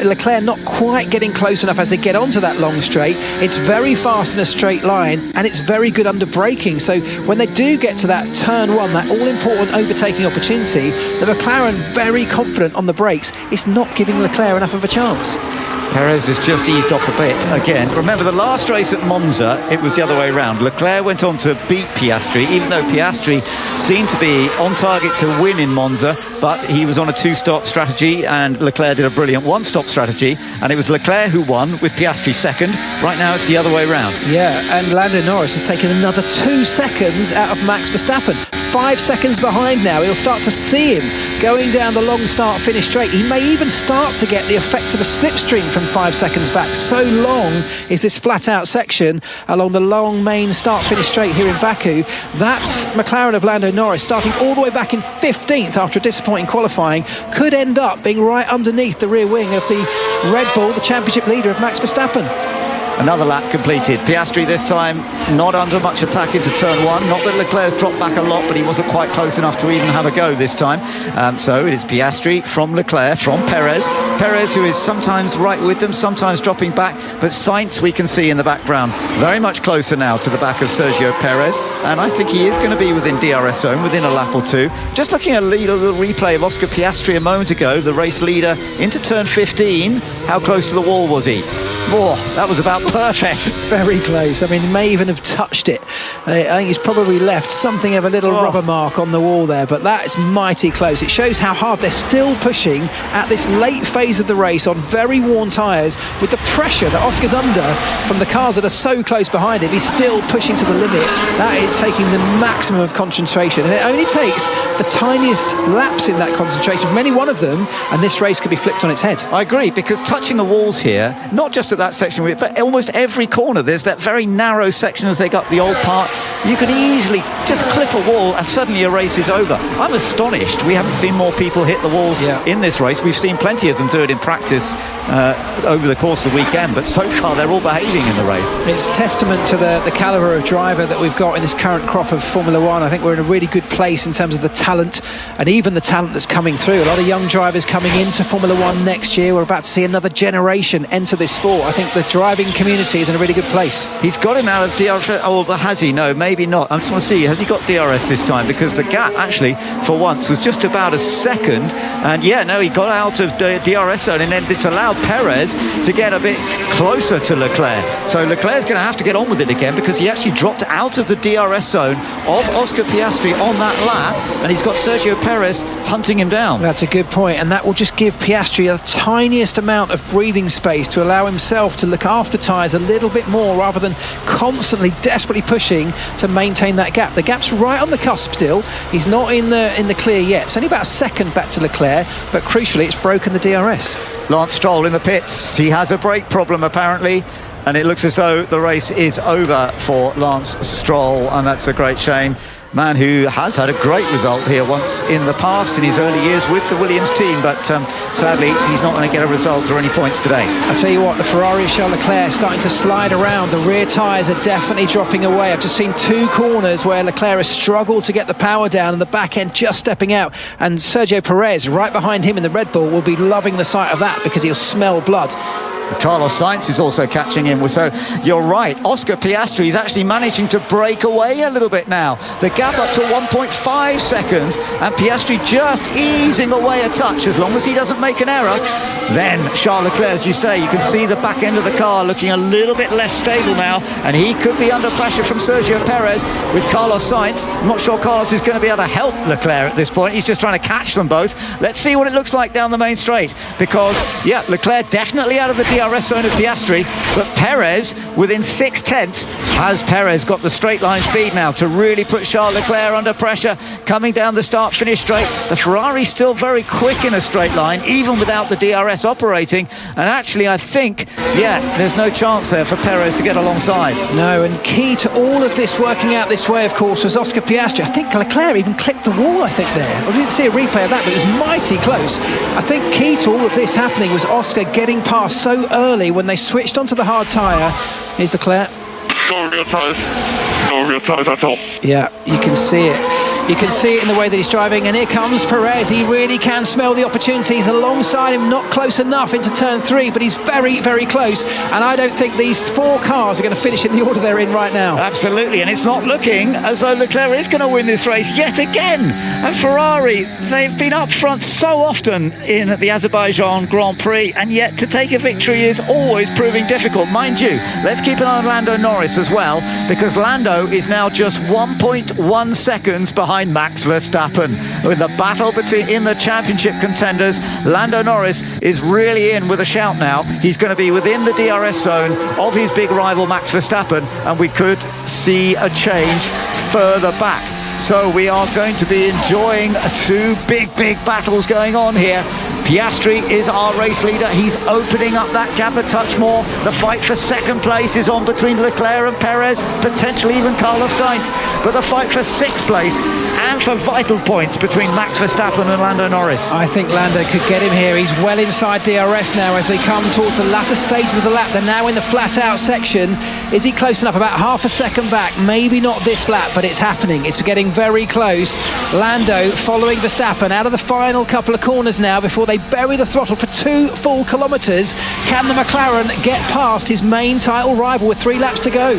Leclerc not quite getting close enough as they get onto that long straight. It's very fast in a straight line, and it's very good under braking. So when they do get to that turn one, that all-important overtaking opportunity, the McLaren very confident on the brakes. It's not giving Leclerc enough of a chance. Perez has just eased off a bit again. Remember the last race at Monza, it was the other way around. Leclerc went on to beat Piastri, even though Piastri seemed to be on target to win in Monza, but he was on a two-stop strategy and Leclerc did a brilliant one-stop strategy, and it was Leclerc who won with Piastri second. Right now it's the other way around. Yeah, and Lando Norris has taken another 2 seconds out of Max Verstappen. 5 seconds behind now. He'll start to see him going down the long start-finish straight. He may even start to get the effects of a slipstream from 5 seconds back. So long is this flat-out section along the long main start-finish straight here in Baku. That's McLaren of Lando Norris starting all the way back in 15th after a disappointing qualifying. Could end up being right underneath the rear wing of the Red Bull, the championship leader of Max Verstappen. Another lap completed. Piastri this time not under much attack into turn one. Not that Leclerc's dropped back a lot, but he wasn't quite close enough to even have a go this time. So it is Piastri from Leclerc, from Perez. Perez, who is sometimes right with them, sometimes dropping back, but Sainz we can see in the background very much closer now to the back of Sergio Perez, and I think he is going to be within DRS zone within a lap or two. Just looking at a little replay of Oscar Piastri a moment ago, the race leader into turn 15. How close to the wall was he? Oh, that was about perfect. Very close. I mean, he may even have touched it. I think he's probably left something of a little rubber mark on the wall there, but that is mighty close. It shows how hard they're still pushing at this late phase of the race on very worn tyres with the pressure that Oscar's under from the cars that are so close behind him. He's still pushing to the limit. That is taking the maximum of concentration, and it only takes the tiniest lapse in that concentration from any one of them, and this race could be flipped on its head. I agree, because touching the walls here, not just at that section, but almost every corner, there's that very narrow section as they got the old part. You can easily just clip a wall and suddenly a race is over. I'm astonished we haven't seen more people hit the walls in this race. We've seen plenty of them do it in practice over the course of the weekend, but so far they're all behaving in the race. It's testament to the calibre of driver that we've got in this current crop of Formula One. I think we're in a really good place in terms of the talent, and even the talent that's coming through. A lot of young drivers coming into Formula One next year. We're about to see another generation enter this sport. I think the driving community is in a really good place. He's got him out of DRS, or has he? No, maybe not. I just want to see, has he got DRS this time? Because the gap actually, for once, was just about a second. And yeah, no, he got out of DRS zone, and then it's allowed Perez to get a bit closer to Leclerc. So Leclerc's going to have to get on with it again, because he actually dropped out of the DRS zone of Oscar Piastri on that lap, and he's got Sergio Perez hunting him down. That's a good point, and that will just give Piastri the tiniest amount of breathing space to allow himself to look after tyres a little bit more, rather than constantly desperately pushing to maintain that gap. The gap's right on the cusp still. He's not in the clear yet. It's only about a second back to Leclerc, but crucially it's broken the DRS. Lance Stroll in the pits. He has a brake problem apparently, and it looks as though the race is over for Lance Stroll, and that's a great shame. Man who has had a great result here once in the past in his early years with the Williams team, but sadly he's not going to get a result or any points today. I tell you what, the Ferrari of Charles Leclerc starting to slide around. The rear tyres are definitely dropping away. I've just seen 2 corners where Leclerc has struggled to get the power down and the back end just stepping out, and Sergio Perez right behind him in the Red Bull will be loving the sight of that, because he'll smell blood. Carlos Sainz is also catching him. So you're right, Oscar Piastri is actually managing to break away a little bit now. The gap up to 1.5 seconds, and Piastri just easing away a touch. As long as he doesn't make an error, then Charles Leclerc, as you say, you can see the back end of the car looking a little bit less stable now, and he could be under pressure from Sergio Perez with Carlos Sainz. I'm not sure Carlos is going to be able to help Leclerc at this point. He's just trying to catch them both. Let's see what it looks like down the main straight, because yeah, Leclerc definitely out of the DRS zone of Piastri, but Perez within 6/10. Has Perez got the straight line speed now to really put Charles Leclerc under pressure, coming down the start-finish straight? The Ferrari's still very quick in a straight line, even without the DRS operating, and actually I think, there's no chance there for Perez to get alongside. No, and key to all of this working out this way, of course, was Oscar Piastri. I think Leclerc even clipped the wall, I think, there. I didn't see a replay of that, but it was mighty close. I think key to all of this happening was Oscar getting past so early when they switched onto the hard tyre. Here's Leclerc. No real tyres. No real tyres at all. Yeah, you can see it. You can see it in the way that he's driving, and here comes Perez. He really can smell the opportunities alongside him, not close enough into turn 3, but he's very, very close, and I don't think these 4 cars are going to finish in the order they're in right now. Absolutely, and it's not looking as though Leclerc is going to win this race yet again. And Ferrari, they've been up front so often in the Azerbaijan Grand Prix, and yet to take a victory is always proving difficult. Mind you, let's keep an eye on Lando Norris as well, because Lando is now just 1.1 seconds behind Max Verstappen. With the battle in the championship contenders, Lando Norris is really in with a shout now. He's going to be within the DRS zone of his big rival Max Verstappen, and we could see a change further back. So we are going to be enjoying 2 big battles going on here. Piastri is our race leader. He's opening up that gap a touch more. The fight for second place is on between Leclerc and Perez, potentially even Carlos Sainz. But the fight for 6th place and for vital points between Max Verstappen and Lando Norris. I think Lando could get him here. He's well inside DRS now as they come towards the latter stages of the lap. They're now in the flat out section. Is he close enough? About half a second back. Maybe not this lap, but it's happening. It's getting very close. Lando following Verstappen out of the final couple of corners now before they bury the throttle for 2 full kilometres. Can the McLaren get past his main title rival with 3 laps to go?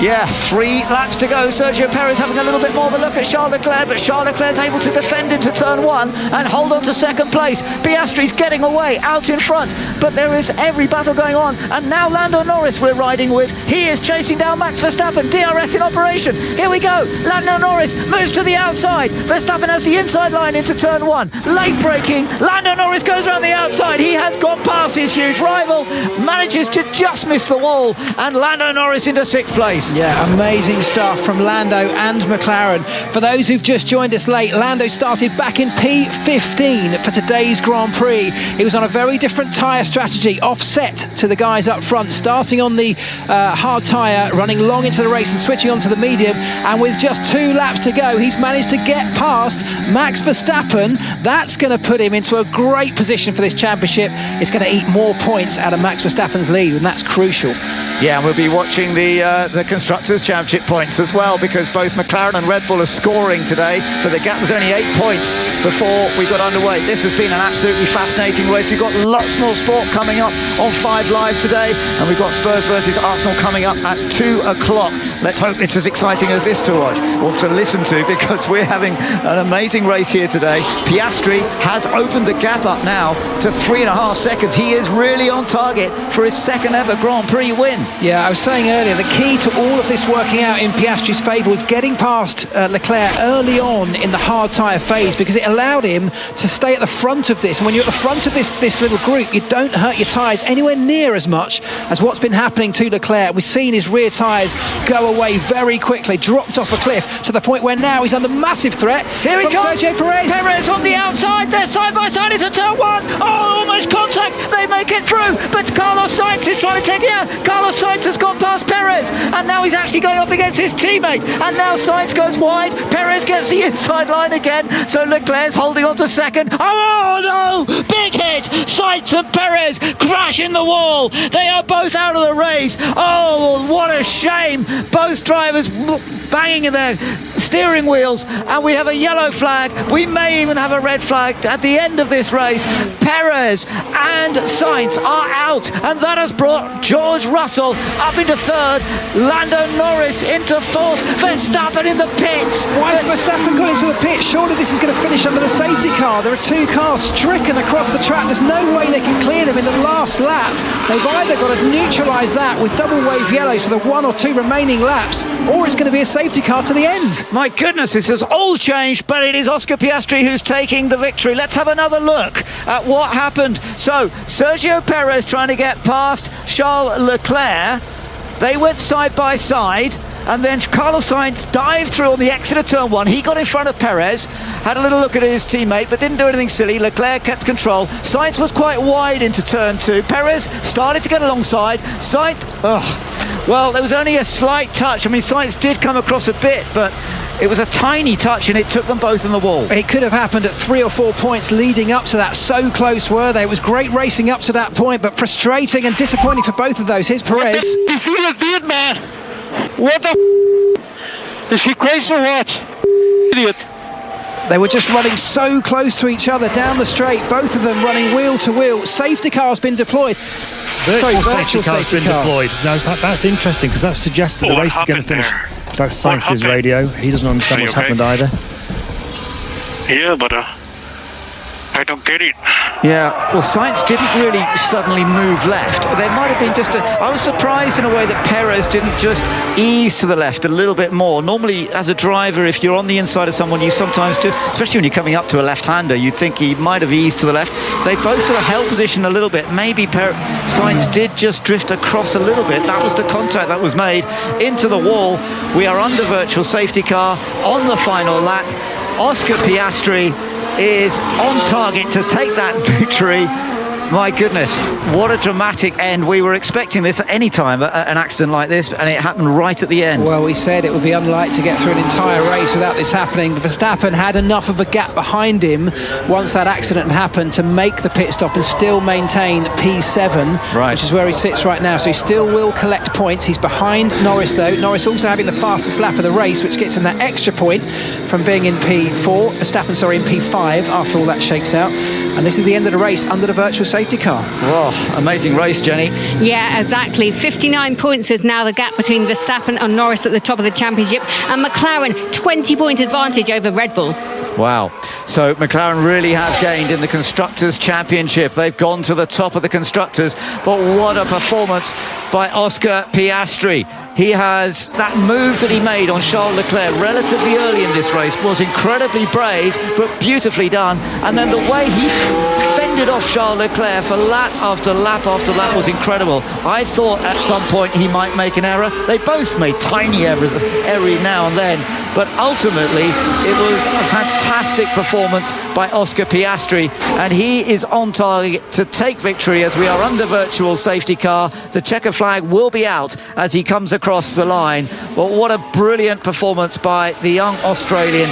Yeah, 3 laps to go. Sergio Perez having a little bit more of a look at Charles Leclerc, but Charles Leclerc's able to defend into turn 1 and hold on to second place. Piastri's getting away out in front, but there is every battle going on, and now Lando Norris we're riding with. He is chasing down Max Verstappen. DRS in operation. Here we go. Lando Norris moves to the outside. Verstappen has the inside line into turn 1. Late braking. Lando Norris goes around the outside. He has gone past his huge rival, manages to just miss the wall, and Lando Norris into 6th place. Yeah, amazing stuff from Lando and McLaren. For those who've just joined us late, Lando started back in P15 for today's Grand Prix. He was on a very different tyre strategy, offset to the guys up front, starting on the hard tyre, running long into the race and switching onto the medium, and with just 2 laps to go, he's managed to get past Max Verstappen. That's going to put him into a great position for this championship. It's going to eat more points out of Max Verstappen's lead, and that's crucial. Yeah, and we'll be watching the Constructors' Championship points as well, because both McLaren and Red Bull are scoring today, but the gap was only 8 points before we got underway. This has been an absolutely fascinating race. We've got lots more sport coming up on 5 Live today, and we've got Spurs versus Arsenal coming up at 2 o'clock. Let's hope it's as exciting as this to watch, or to listen to, because we're having an amazing race here today. Piastri has opened the gap up now to 3.5 seconds. He is really on target for his 2nd ever Grand Prix win. Yeah, I was saying earlier, the key to all of this working out in Piastri's favour was getting past Leclerc early on in the hard tyre phase, because it allowed him to stay at the front of this. And when you're at the front of this little group, you don't hurt your tyres anywhere near as much as what's been happening to Leclerc. We've seen his rear tyres go away very quickly, dropped off a cliff to the point where now he's under massive threat. Here he comes. Sergio Perez. Perez on the outside. They're side by side into turn 1. Oh, almost contact. They make it through, but Carlos Sainz is trying to take it out. Carlos Sainz has gone past Perez, and now he's actually going up against his teammate, and now Sainz goes wide. Perez gets the inside line again, so Leclerc's holding on to 2nd. Oh no, big hit. Sainz and Perez crash in the wall. They are both out of the race. Oh, what a shame. Both drivers banging in their steering wheels, and we have a yellow flag. We may even have a red flag at the end of this race. Perez and Sainz are out, and that has brought George Russell up into 3rd, Lando Norris into 4th, Verstappen in the pits. Why has Verstappen got into the pits? Surely this is going to finish under the safety car. There are 2 cars stricken across the track. There's no way they can clear them in the last lap. They've either got to neutralise that with double wave yellows for the 1 or 2 remaining laps, or it's going to be a safety car to the end. My goodness, this has all changed, but it is Oscar Piastri who's taking the victory. Let's have another look at what happened. So, Sergio Perez trying to get past Charles Leclerc. They went side by side, and then Carlos Sainz dived through on the exit of turn 1. He got in front of Perez, had a little look at his teammate, but didn't do anything silly. Leclerc kept control. Sainz was quite wide into turn 2. Perez started to get alongside. Sainz, well, there was only a slight touch. I mean, Sainz did come across a bit, but it was a tiny touch, and it took them both in the wall. It could have happened at 3 or 4 points leading up to that. So close were they. It was great racing up to that point, but frustrating and disappointing for both of those. Here's Perez. You see what did, man? What the Is she crazy or what? Idiot. They were just running so close to each other down the straight, both of them running wheel to wheel. Safety car's been deployed. Virtual safety car's been deployed. That's interesting, because that suggests that the race is going to finish. That's Sainz's radio. He doesn't understand what's happened either. Yeah, but I don't get it. Yeah, well, Sainz didn't really suddenly move left. There might have been just I was surprised in a way that Perez didn't just ease to the left a little bit more. Normally, as a driver, if you're on the inside of someone, you sometimes just, especially when you're coming up to a left-hander, you'd think he might have eased to the left. They both sort of held position a little bit. Maybe Sainz did just drift across a little bit. That was the contact that was made into the wall. We are under virtual safety car on the final lap. Oscar Piastri is on target to take that victory. My goodness, what a dramatic end. We were expecting this at any time, an accident like this, and it happened right at the end. Well, we said it would be unlikely to get through an entire race without this happening. Verstappen had enough of a gap behind him once that accident happened to make the pit stop and still maintain P7, which is where he sits right now. So he still will collect points. He's behind Norris, though. Norris also having the fastest lap of the race, which gets him that extra point from being in P4. Verstappen, sorry, in P5 after all that shakes out. And this is the end of the race under the virtual safety car. Oh, amazing race, Jenny. Yeah, exactly. 59 points is now the gap between Verstappen and Norris at the top of the championship, and McLaren 20-point advantage over Red Bull. Wow. So McLaren really has gained in the Constructors' Championship. They've gone to the top of the Constructors. But what a performance by Oscar Piastri. He has that move that he made on Charles Leclerc relatively early in this race was incredibly brave, but beautifully done. And then the way he fended off Charles Leclerc for lap after lap after lap was incredible. I thought at some point he might make an error. They both made tiny errors every now and then, but ultimately it was a fantastic performance by Oscar Piastri, and he is on target to take victory as we are under virtual safety car. The checker flag will be out as he comes across the line. But what a brilliant performance by the young Australian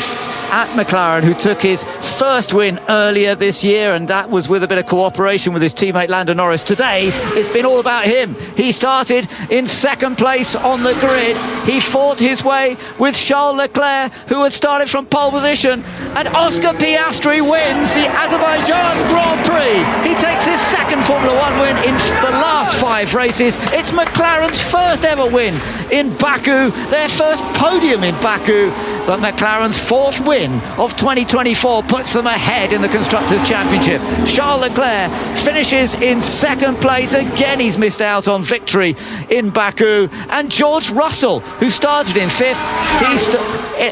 at McLaren, who took his first win earlier this year, and that was with a bit of cooperation with his teammate Lando Norris. Today it's been all about him. He started in second place on the grid. He fought his way with Charles Leclerc, who had started from pole position, and Oscar Piastri wins the Azerbaijan Grand Prix. He takes his second Formula 1 win in the last 5 races. It's McLaren's first ever win in Baku, their first podium in Baku, but McLaren's 4th win of 2024 puts them ahead in the Constructors' Championship. Charles Leclerc finishes in second place. Again, he's missed out on victory in Baku. And George Russell, who started in 5th, he's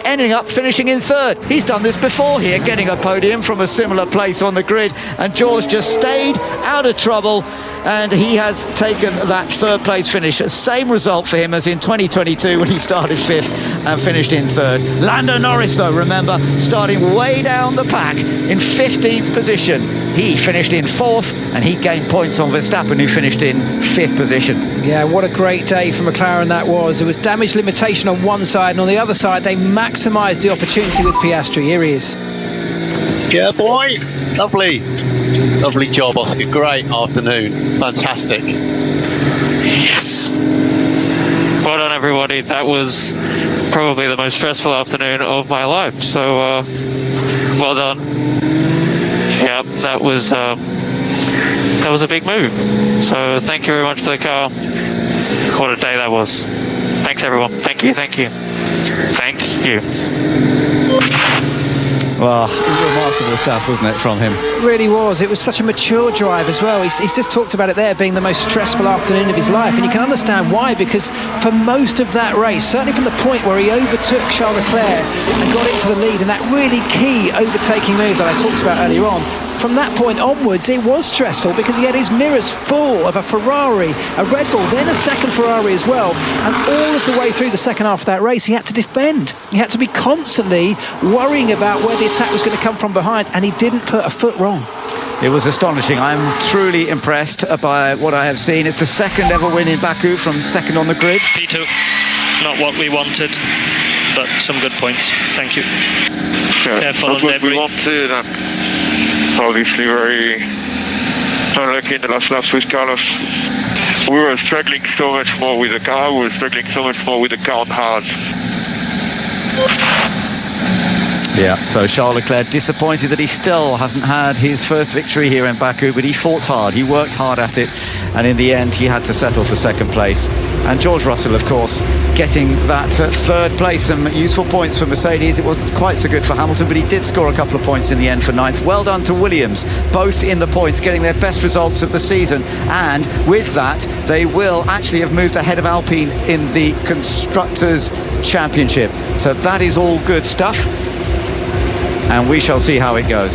ending up finishing in 3rd. He's done this before here, getting a podium from a similar place on the grid. And George just stayed out of trouble, and he has taken that 3rd place finish. Same result for him as in 2022 when he started 5th and finished in 3rd. Lando Norris, though, remember, starting way down the pack in 15th position. He finished in 4th, and he gained points on Verstappen, who finished in 5th position. Yeah, what a great day for McLaren that was. There was damage limitation on one side, and on the other side they maximised the opportunity with Piastri. Here he is. Yeah, boy. Lovely. Lovely job, Oscar. Great afternoon. Fantastic. Yes. Well done, everybody. That was probably the most stressful afternoon of my life. So, well done. Yeah, that was a big move. So, thank you very much for the car. What a day that was. Thanks, everyone. Thank you. Thank you. Thank you. Well, remarkable stuff, wasn't it, from him? It really was. It was such a mature drive as well. He's just talked about it there being the most stressful afternoon of his life, and you can understand why, because for most of that race, certainly from the point where he overtook Charles Leclerc and got into the lead in that really key overtaking move that I talked about earlier on, from that point onwards it was stressful because he had his mirrors full of a Ferrari, a Red Bull, then a second Ferrari as well, and all of the way through the second half of that race he had to defend. He had to be constantly worrying about where the attack was going to come from behind, and he didn't put a foot wrong. It was astonishing. I'm truly impressed by what I have seen. It's the second ever win in Baku from second on the grid. P2, not what we wanted, but some good points. Thank you. Yeah, careful not on what debris. we wanted, and obviously very unlucky in the last laps with Carlos. We were struggling so much more with the car. We were struggling so much more with the car on hard. Yeah, so Charles Leclerc disappointed that he still hasn't had his first victory here in Baku, but he fought hard, he worked hard at it, and in the end he had to settle for second place. And George Russell, of course, getting that third place. Some useful points for Mercedes. It wasn't quite so good for Hamilton, but he did score a couple of points in the end for ninth. Well done to Williams, both in the points, getting their best results of the season, and with that they will actually have moved ahead of Alpine in the Constructors' Championship. So that is all good stuff, and we shall see how it goes.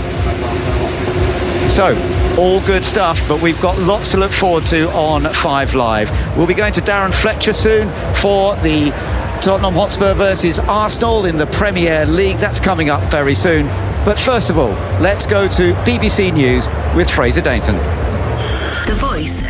So, all good stuff, but we've got lots to look forward to on 5 Live. We'll be going to Darren Fletcher soon for the Tottenham Hotspur versus Arsenal in the Premier League. That's coming up very soon. But first of all, let's go to BBC News with Fraser Dainton. The Voice